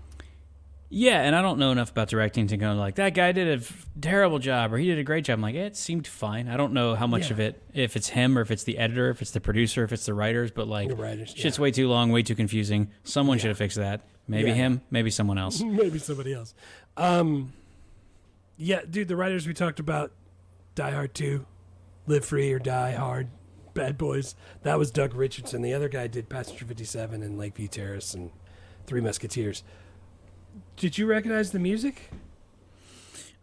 Yeah, and I don't know enough about directing to go like, that guy did a terrible job or he did a great job. I'm like, it seemed fine. I don't know how much of it, if it's him or if it's the editor, if it's the producer, if it's the writers, but like, shit's way too long, way too confusing. Someone should have fixed that. Maybe him, maybe someone else. Maybe somebody else. Yeah, dude, the writers we talked about, Die Hard 2, Live Free or Die Hard, Bad Boys, that was Doug Richardson. The other guy did Passenger 57 and Lakeview Terrace and Three Musketeers. Did you recognize the music?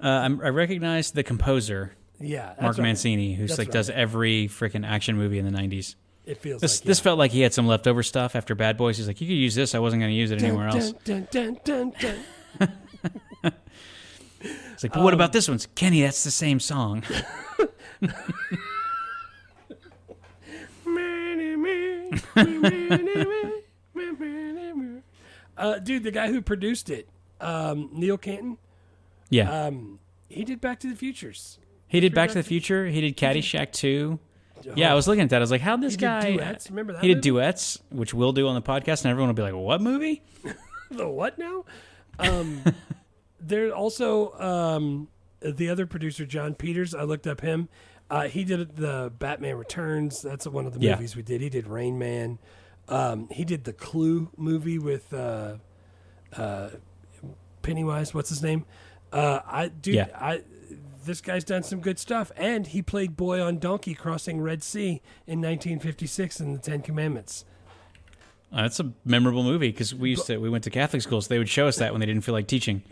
I recognize the composer, Mark Mancini, who's does every freaking action movie in the 90s. It feels this felt like he had some leftover stuff after Bad Boys. He's like, you could use this. I wasn't going to use it anywhere else. It's like, but what about this one? Kenny, that's the same song. Dude, the guy who produced it, Neil Canton. Yeah. He did Back to the Futures. He did Back to the Future. He did Caddyshack 2. Yeah, I was looking at that. I was like, how'd this guy... Did duets. Remember that He did duets, which we'll do on the podcast, and everyone will be like, what movie? The what now? There's also the other producer, John Peters. I looked up him. He did the Batman Returns. That's one of the movies we did. He did Rain Man. He did the Clue movie with Pennywise. What's his name? This guy's done some good stuff, and he played Boy on Donkey crossing Red Sea in 1956 in the Ten Commandments. That's a memorable movie because we went to Catholic school, so they would show us that when they didn't feel like teaching.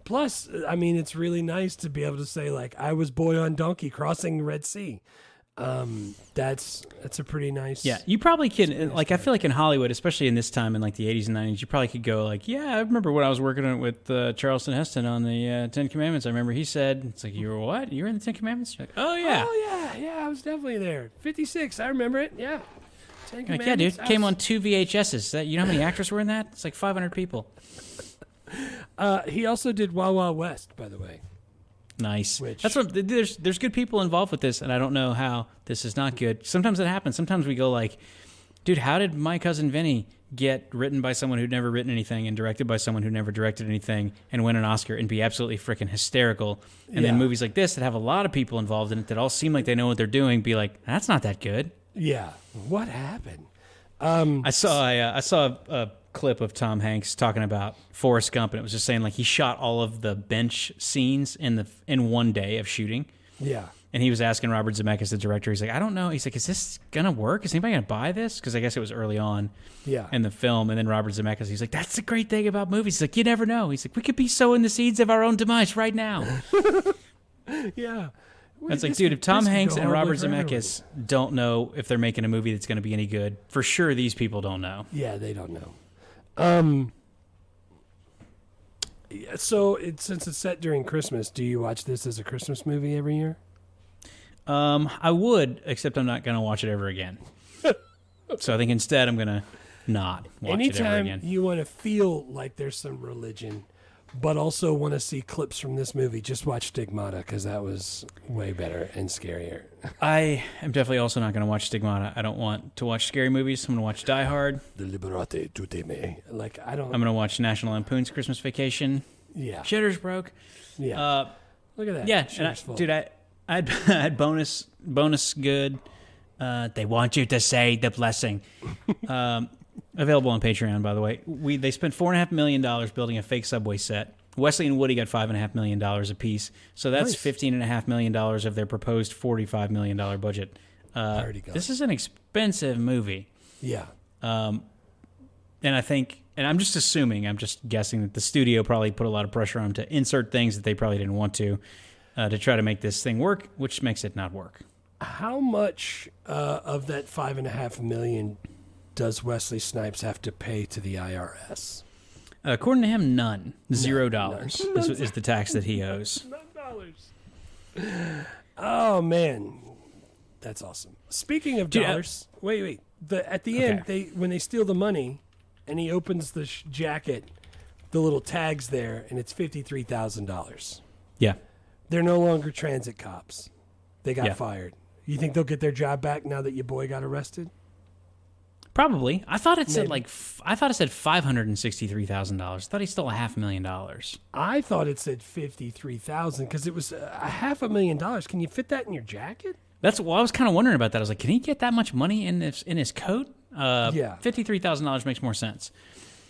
Plus, I mean, it's really nice to be able to say, like, I was boy on donkey crossing Red Sea. That's a pretty nice. Yeah, you probably can. Like, I feel like in Hollywood, especially in this time in like the 80s and 90s, you probably could go like, yeah, I remember when I was working on it with Charleston Heston on the Ten Commandments. I remember he said, it's like, you were what? You were in the Ten Commandments? You're like, oh yeah, I was definitely there. 56, I remember it. Yeah. Ten like, yeah, dude, came on 2 VHSs. You know how many actors were in that? It's like 500 people. He also did Wild Wild West, by the way. Nice. That's what there's good people involved with this, and I don't know how this is not good. Sometimes it happens. Sometimes we go like, dude, how did My Cousin Vinny get written by someone who'd never written anything and directed by someone who never directed anything and win an Oscar and be absolutely freaking hysterical? And then movies like this that have a lot of people involved in it that all seem like they know what they're doing be like, that's not that good. Yeah. What happened? I saw a clip of Tom Hanks talking about Forrest Gump, and it was just saying like he shot all of the bench scenes in one day of shooting. Yeah. And he was asking Robert Zemeckis, the director, he's like, I don't know. He's like, is this gonna work? Is anybody gonna buy this? Because I guess it was early on in the film. And then Robert Zemeckis, he's like, that's the great thing about movies. He's like, you never know. He's like, we could be sowing the seeds of our own demise right now. Yeah. It's like, dude, if Tom Hanks and Robert Zemeckis don't know if they're making a movie that's going to be any good, for sure these people don't know. Yeah, they don't know. So since it's set during Christmas, do you watch this as a Christmas movie every year? I would, except I'm not going to watch it ever again. So I think instead I'm going to not watch it ever again. Anytime you want to feel like there's some religion, but also want to see clips from this movie, just watch Stigmata, because that was way better and scarier. I am definitely also not going to watch Stigmata. I don't want to watch scary movies. I'm going to watch Die Hard. Deliberate tutte me. Like, I'm going to watch National Lampoon's Christmas Vacation. Yeah. Shitter's broke. Yeah. Look at that. Yeah. Dude, I had bonus good. They want you to say the blessing. Available on Patreon, by the way. They spent $4.5 million building a fake subway set. Wesley and Woody got $5.5 million apiece. So that's $15.5 million of their proposed $45 million budget. This is an expensive movie. Yeah. And I think, and I'm just assuming, I'm just guessing that the studio probably put a lot of pressure on them to insert things that they probably didn't want to try to make this thing work, which makes it not work. How much of that $5.5 million does Wesley Snipes have to pay to the IRS? According to him, none. $0 is the tax that he owes. $9. Oh, man. That's awesome. Speaking of dollars, wait. At the end, when they steal the money and he opens the jacket, the little tags there, and it's $53,000. Yeah. They're no longer transit cops. They got fired. You think they'll get their job back now that your boy got arrested? Probably. I thought it said $563,000. I thought he stole $500,000. I thought it said $53,000 because it was $500,000. Can you fit that in your jacket? I was kind of wondering about that. I was like, can he get that much money in his coat? Yeah. $53,000 makes more sense.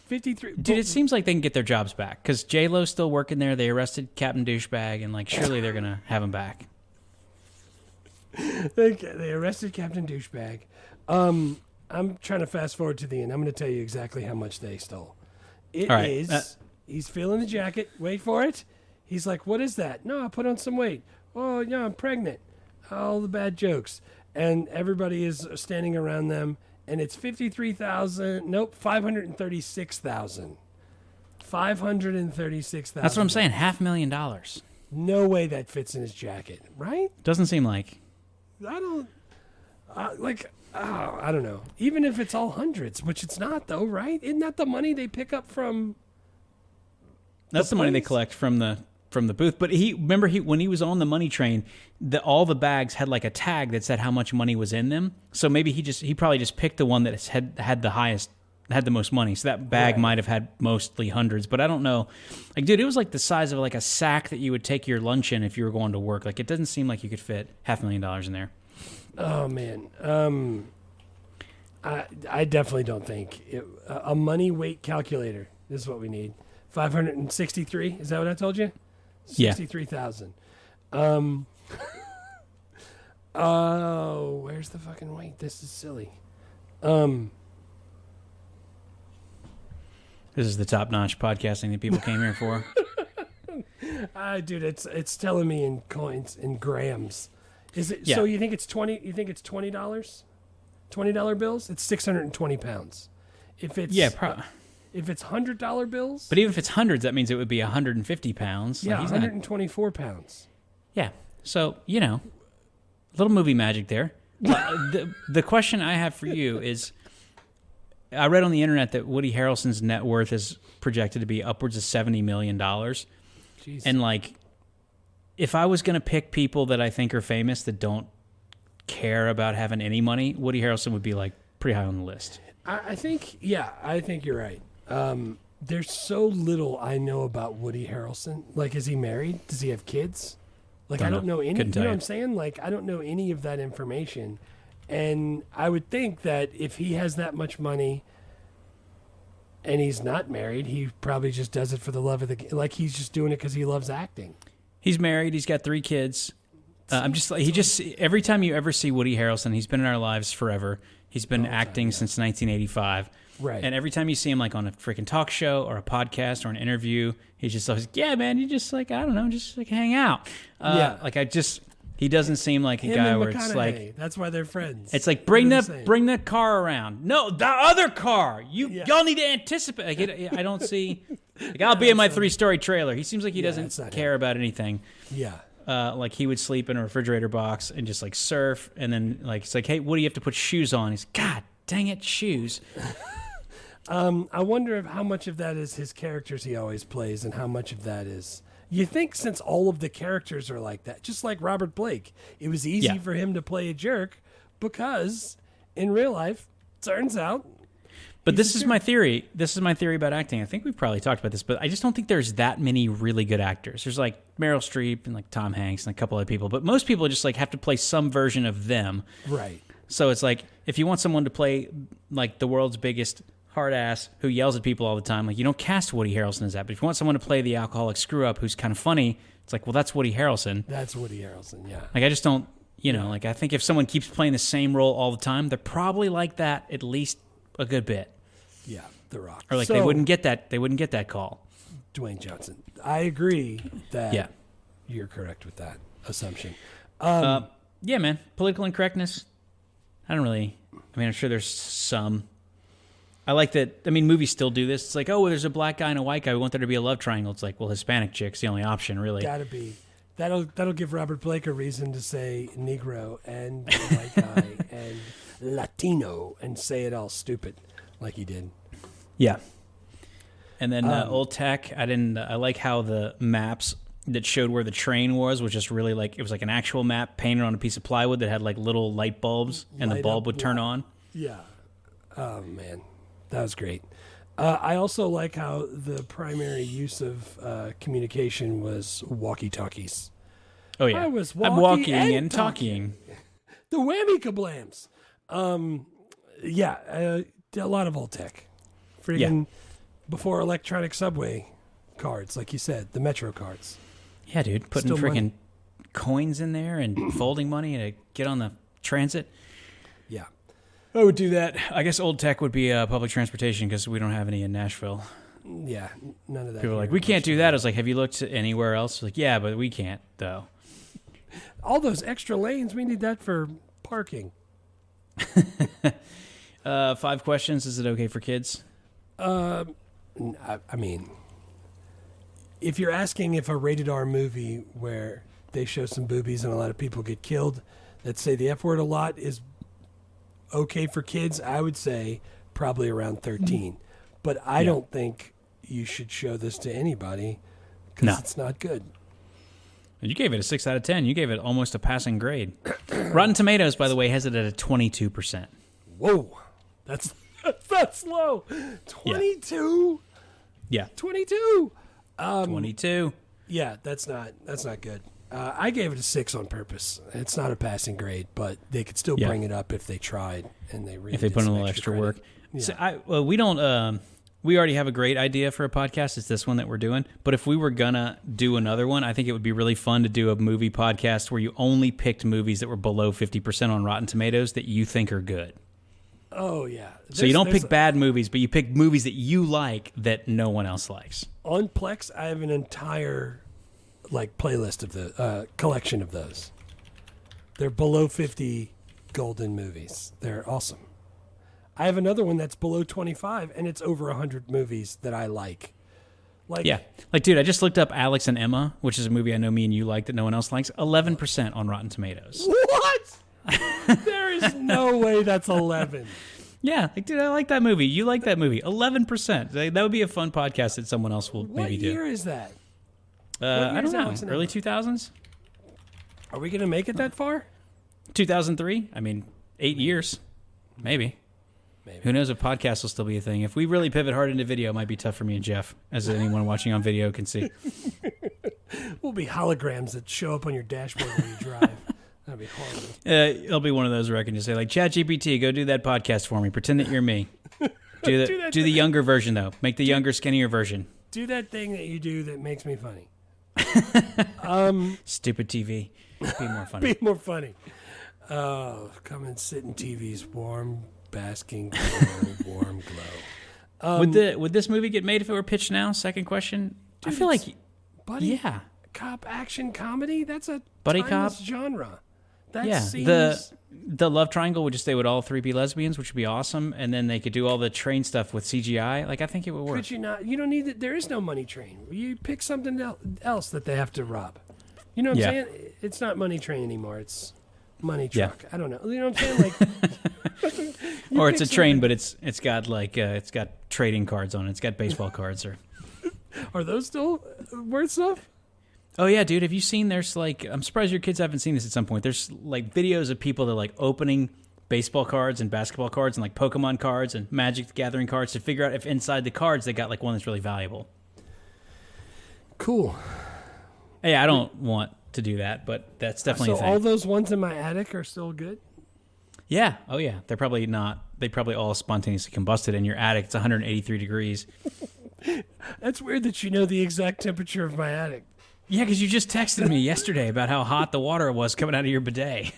53. Dude, it seems like they can get their jobs back because J-Lo's still working there. They arrested Captain Douchebag, and like surely they're gonna have him back. They arrested Captain Douchebag. I'm trying to fast forward to the end. I'm going to tell you exactly how much they stole. He's feeling the jacket. Wait for it. He's like, what is that? No, I put on some weight. Oh, yeah, I'm pregnant. All the bad jokes. And everybody is standing around them. And it's $53,000. Nope, $536,000. $536,000. That's what I'm saying. $500,000. No way that fits in his jacket, right? Doesn't seem like. I don't know. Even if it's all hundreds, which it's not, though, right? Isn't that the money they pick up from? That's the money they collect from the booth. But when he was on the money train, all the bags had like a tag that said how much money was in them. So maybe he probably just picked the one that had the most money. So that bag might have had mostly hundreds, but I don't know. Like, dude, it was like the size of like a sack that you would take your lunch in if you were going to work. Like, it doesn't seem like you could fit $500,000 in there. Oh man. I definitely don't think a money weight calculator is what we need. 563. Is that what I told you? 63,000. Oh, where's the fucking weight? This is silly. This is the top-notch podcasting that people came here for. Dude, it's telling me in coins, in grams. Is it? Yeah. So you think it's 20? You think it's $20? $20 bills? It's 620 pounds. If it's if it's $100 bills, But even if it's hundreds, that means it would be 150 pounds. yeah, he's 124 pounds. Yeah. So, little movie magic there. The question I have for you is, I read on the internet that Woody Harrelson's net worth is projected to be upwards of $70 million. Jeez. And, if I was going to pick people that I think are famous that don't care about having any money, Woody Harrelson would be, pretty high on the list. I think you're right. There's so little I know about Woody Harrelson. Is he married? Does he have kids? I don't know any. You know what I'm saying? I don't know any of that information. And I would think that if he has that much money and he's not married, he probably just does it for the love of the... he's just doing it because he loves acting. He's married. He's got 3 kids. Every time you ever see Woody Harrelson, he's been in our lives forever. He's been acting since 1985. Right. And every time you see him on a freaking talk show or a podcast or an interview, he's just always, yeah, man, you just I don't know, just hang out. He doesn't seem like a guy where it's that's why they're friends. It's bring the car around. No, the other car. Y'all need to anticipate. I don't see. I'll be in my 3-story trailer. He seems like he doesn't care about anything. Yeah. He would sleep in a refrigerator box and just surf, and then it's hey, what do you have to put shoes on? He's God dang it, shoes. I wonder how much of that is his characters he always plays, and how much of that is. You think since all of the characters are like that, just like Robert Blake, it was easy for him to play a jerk because in real life, turns out. But this is my theory. This is my theory about acting. I think we've probably talked about this, but I just don't think there's that many really good actors. There's Meryl Streep and Tom Hanks and a couple other people, but most people just have to play some version of them. Right. So it's if you want someone to play the world's biggest hard ass who yells at people all the time, you don't cast Woody Harrelson as that. But if you want someone to play the alcoholic screw up who's kind of funny, it's well, that's Woody Harrelson. That's Woody Harrelson, yeah. I just don't, I think if someone keeps playing the same role all the time, they're probably like that at least a good bit. Yeah, The Rock. Or they wouldn't get that call. Dwayne Johnson. I agree that you're correct with that assumption. Yeah, man. Political incorrectness. I'm sure there's some. I like that. Movies still do this. It's there's a black guy and a white guy. We want there to be a love triangle. It's Hispanic chick's the only option, really. Gotta be. That'll give Robert Blake a reason to say Negro and white guy and Latino and say it all stupid like he did. Yeah. And then old tech. I like how the maps that showed where the train was just really it was an actual map painted on a piece of plywood that had little light bulbs and the bulb would turn on. Yeah. Oh man. That was great. I also like how the primary use of communication was walkie-talkies. Oh, yeah. I'm walking and talking. The whammy kablams. A lot of old tech. Freaking before electronic subway cards, like you said, the Metro cards. Yeah, dude. Putting freaking coins in there and folding money to get on the transit. Yeah. I would do that. I guess old tech would be public transportation because we don't have any in Nashville. Yeah, none of that. People are we can't do that. I was have you looked anywhere else? Yeah, but we can't, though. All those extra lanes, we need that for parking. 5 questions. Is it okay for kids? If you're asking if a rated R movie where they show some boobies and a lot of people get killed that say the F word a lot is okay for kids, I would say probably around 13. But I don't think you should show this to anybody because it's not good. You gave it a 6 out of 10. You gave it almost a passing grade. Rotten Tomatoes, by the way, has it at a 22%. Whoa. That's low. 22? Yeah. 22? 22. Yeah, that's not good. I gave it a 6 on purpose. It's not a passing grade, but they could still bring it up if they tried and they really if they put in a little extra work. Yeah. So we don't. We already have a great idea for a podcast. It's this one that we're doing. But if we were gonna do another one, I think it would be really fun to do a movie podcast where you only picked movies that were below 50% on Rotten Tomatoes that you think are good. Oh yeah. So you don't pick bad movies, but you pick movies that you like that no one else likes. On Plex, I have an entire playlist of the collection of those. They're below 50 golden movies. They're awesome. I have another one that's below 25, and it's over 100 movies that I like. Yeah. Dude, I just looked up Alex and Emma, which is a movie I know me and you like that no one else likes. 11% on Rotten Tomatoes. What? There is no way that's 11. Yeah. Dude, I like that movie. You like that movie. 11%. That would be a fun podcast that someone else will maybe do. What year is that? I don't know. Early 2000s? Are we going to make it that far? 2003? I mean, 8 years. Maybe. Who knows if podcasts will still be a thing. If we really pivot hard into video, it might be tough for me and Jeff, as anyone watching on video can see. We'll be holograms that show up on your dashboard when you drive. That'd be horrible. It'll be one of those where I can just say, ChatGPT, go do that podcast for me. Pretend that you're me. Do the younger version, though. Make the younger, skinnier version. Do that thing that you do that makes me funny. Stupid TV. Be more funny. Be more funny. Oh, come and sit in TV's warm, basking glow, warm glow. Would this movie get made if it were pitched now? Second question. Dude, I feel like, buddy, yeah, cop action comedy. That's a buddy timeless cop genre. That yeah, seems... the love triangle would just they would all three be lesbians, which would be awesome, and then they could do all the train stuff with CGI. I think it would work. Could you not? You don't need it. There is no money train. You pick something else that they have to rob. You know what I'm saying? It's not money train anymore. It's money truck. I don't know. You know what I'm saying? Or it's a train, but it's got it's got trading cards on it. It's got baseball cards or. Are those still worth stuff? Oh yeah, dude. Have you seen? There's I'm surprised your kids haven't seen this at some point. There's videos of people that are opening baseball cards and basketball cards and Pokemon cards and Magic the Gathering cards to figure out if inside the cards they got one that's really valuable. Cool. Hey, I don't want to do that, but that's definitely a thing. So all those ones in my attic are still good? Yeah. Oh yeah. They're probably not. They probably all spontaneously combusted in your attic. It's 183 degrees. That's weird that you know the exact temperature of my attic. Yeah, because you just texted me yesterday about how hot the water was coming out of your bidet.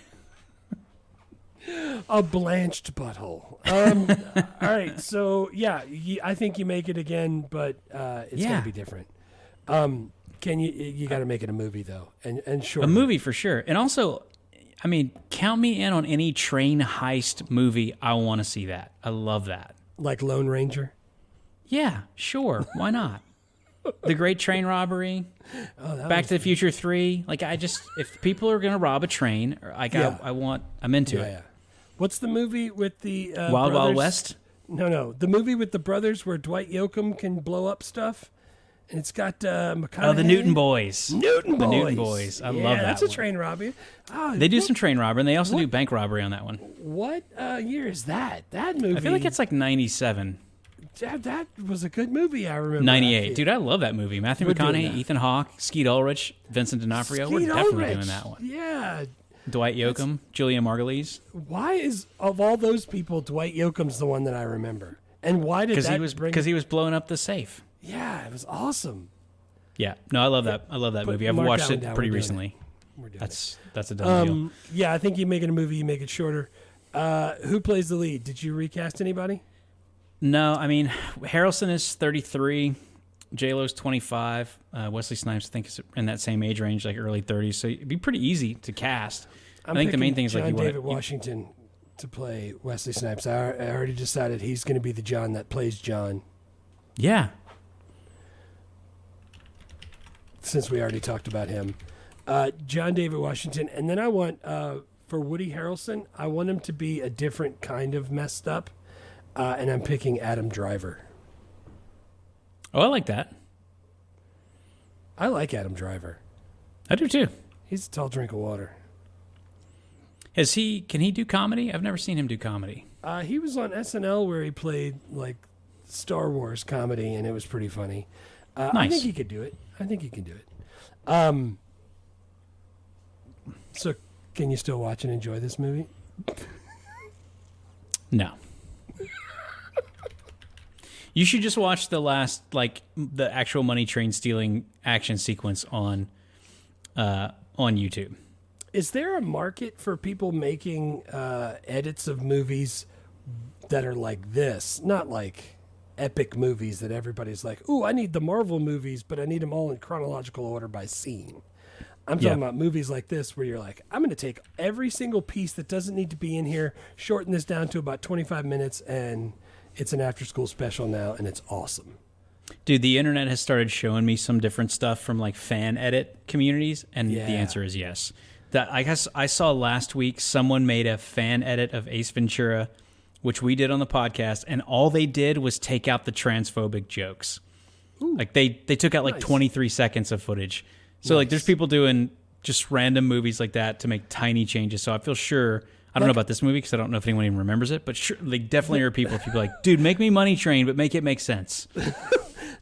A blanched butthole. All right, so yeah, I think you make it again, but it's gonna be different. Can you got to make it a movie though, and short. A movie for sure, and also, I mean, count me in on any train heist movie. I want to see that. I love that. Like Lone Ranger. Yeah, sure. Why not? The Great Train Robbery. Oh, Back to the Future 3. If people are gonna rob a train, I'm into it. Yeah. What's the movie with the Wild brothers? Wild West? No, the movie with the brothers where Dwight Yoakam can blow up stuff, and it's got McConaughey. Oh, the Newton Boys. The Newton Boys. I love that. That's a train robbery. Oh, they do some train robbery, and they also do bank robbery on that one. What year is that? That movie? I feel like it's 97. That was a good movie. I remember. 98. Dude, I love that movie. Matthew McConaughey, Ethan Hawke, Skeet Ulrich, Vincent D'Onofrio. We're definitely doing that one. Yeah. Dwight Yoakam, Julia Margulies. Why is, of all those people, Dwight Yoakam's the one that I remember? And why did that Because he was blowing up the safe. Yeah, it was awesome. Yeah. No, I love that. I love that movie. I've watched it pretty recently. That's a done deal. Yeah, I think you make it a movie, you make it shorter. Who plays the lead? Did you recast anybody? No, I mean, Harrelson is 33, J-Lo's 25, Wesley Snipes, I think, is in that same age range, early 30s, so it'd be pretty easy to cast. I think the main thing is John David Washington to play Wesley Snipes. I already decided he's going to be the John that plays John. Yeah. Since we already talked about him. John David Washington, and then I want, for Woody Harrelson, I want him to be a different kind of messed up. And I'm picking Adam Driver. Oh, I like that. I like Adam Driver. I do too. He's a tall drink of water. Can he do comedy? I've never seen him do comedy. He was on SNL where he played Star Wars comedy, and it was pretty funny. Nice. I think he could do it. So can you still watch and enjoy this movie? No. You should just watch the last, the actual money train stealing action sequence on YouTube. Is there a market for people making edits of movies that are like this, not like epic movies that everybody's like, ooh, I need the Marvel movies, but I need them all in chronological order by scene. I'm talking about movies like this where you're like, I'm going to take every single piece that doesn't need to be in here, shorten this down to about 25 minutes, and it's an after-school special now, and it's awesome. Dude, the internet has started showing me some different stuff from like fan edit communities, and the answer is yes. That I guess I saw last week someone made a fan edit of Ace Ventura, which we did on the podcast, and all they did was take out the transphobic jokes. Ooh, like they took out like 23 seconds of footage. So like there's people doing just random movies like that to make tiny changes. So I feel sure, I don't know about this movie because I don't know if anyone even remembers it, but sure, like definitely are people if you're like, dude, make me Money Train, but make it make sense.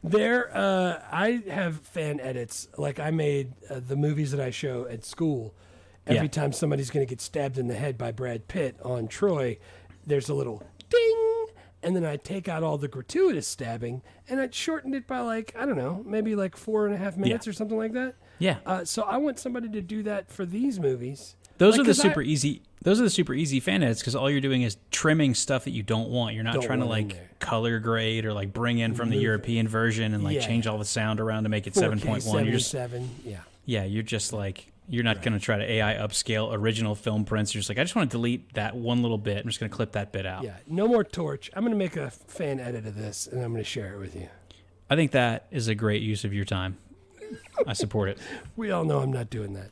I have fan edits. Like I made the movies that I show at school. Every time somebody's going to get stabbed in the head by Brad Pitt on Troy, there's a little ding, and then I take out all the gratuitous stabbing, and I'd shortened it by like, I don't know, maybe like 4.5 minutes or something like that. Yeah. So I want somebody to do that for these movies. Those are the super easy. Those are the super easy fan edits because all you're doing is trimming stuff that you don't want. You're not trying to like color grade or like bring in from the European version and like change all the sound around to make it 7.1. You're just you're just like. You're not going to try to AI upscale original film prints. You're just like, I just want to delete that one little bit. I'm just going to clip that bit out. Yeah, no more torch. I'm going to make a fan edit of this, and I'm going to share it with you. I think that is a great use of your time. I support it. We all know I'm not doing that.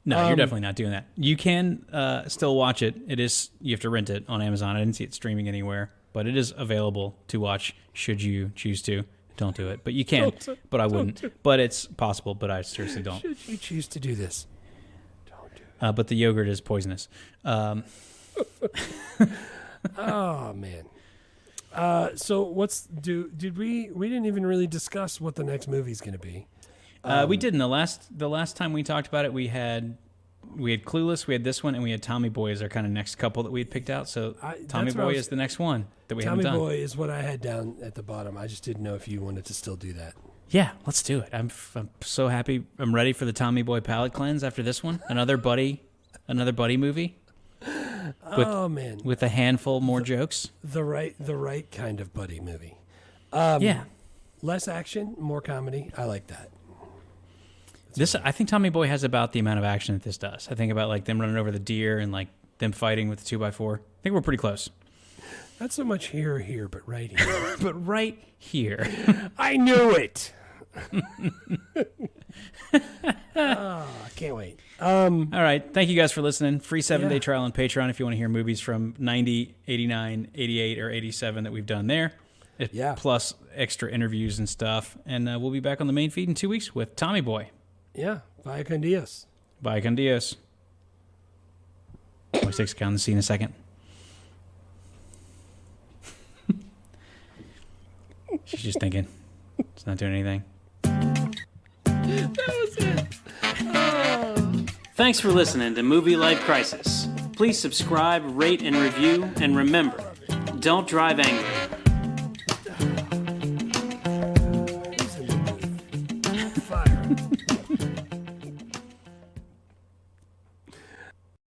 No, you're definitely not doing that. You can still watch it. It is, you have to rent it on Amazon. I didn't see it streaming anywhere, but it is available to watch should you choose to. Don't do it, but you can, but I wouldn't. But it's possible, but I seriously don't. Should you choose to do this? But the yogurt is poisonous. Oh man. So did we didn't even really discuss what the next movie's going to be. We didn't. The last time we talked about it, we had Clueless, we had this one, and we had Tommy Boy as our kind of next couple that we had picked out. So Tommy Boy is the next one that we haven't done. Tommy Boy is what I had down at the bottom. I just didn't know if you wanted to still do that. Yeah, let's do it. I'm so happy. I'm ready for the Tommy Boy palate cleanse after this one. Another buddy movie. With a handful more jokes. The right kind of buddy movie. Less action, more comedy. I like that. I think Tommy Boy has about the amount of action that this does. I think about like them running over the deer and like them fighting with the 2x4. I think we're pretty close. Not so much here, but right here. But right here. I knew it. I can't wait. All right. Thank you guys for listening. Free 7-day trial on Patreon if you want to hear movies from 90, 89, 88, or 87 that we've done there. Plus extra interviews and stuff. And we'll be back on the main feed in 2 weeks with Tommy Boy. Yeah. Vaya con Dios. Vaya con Dios. Always takes account of the scene in a second. She's just thinking. It's not doing anything. That was it. Oh. Thanks for listening to Movie Life Crisis. Please subscribe, rate, and review. And remember, don't drive angry.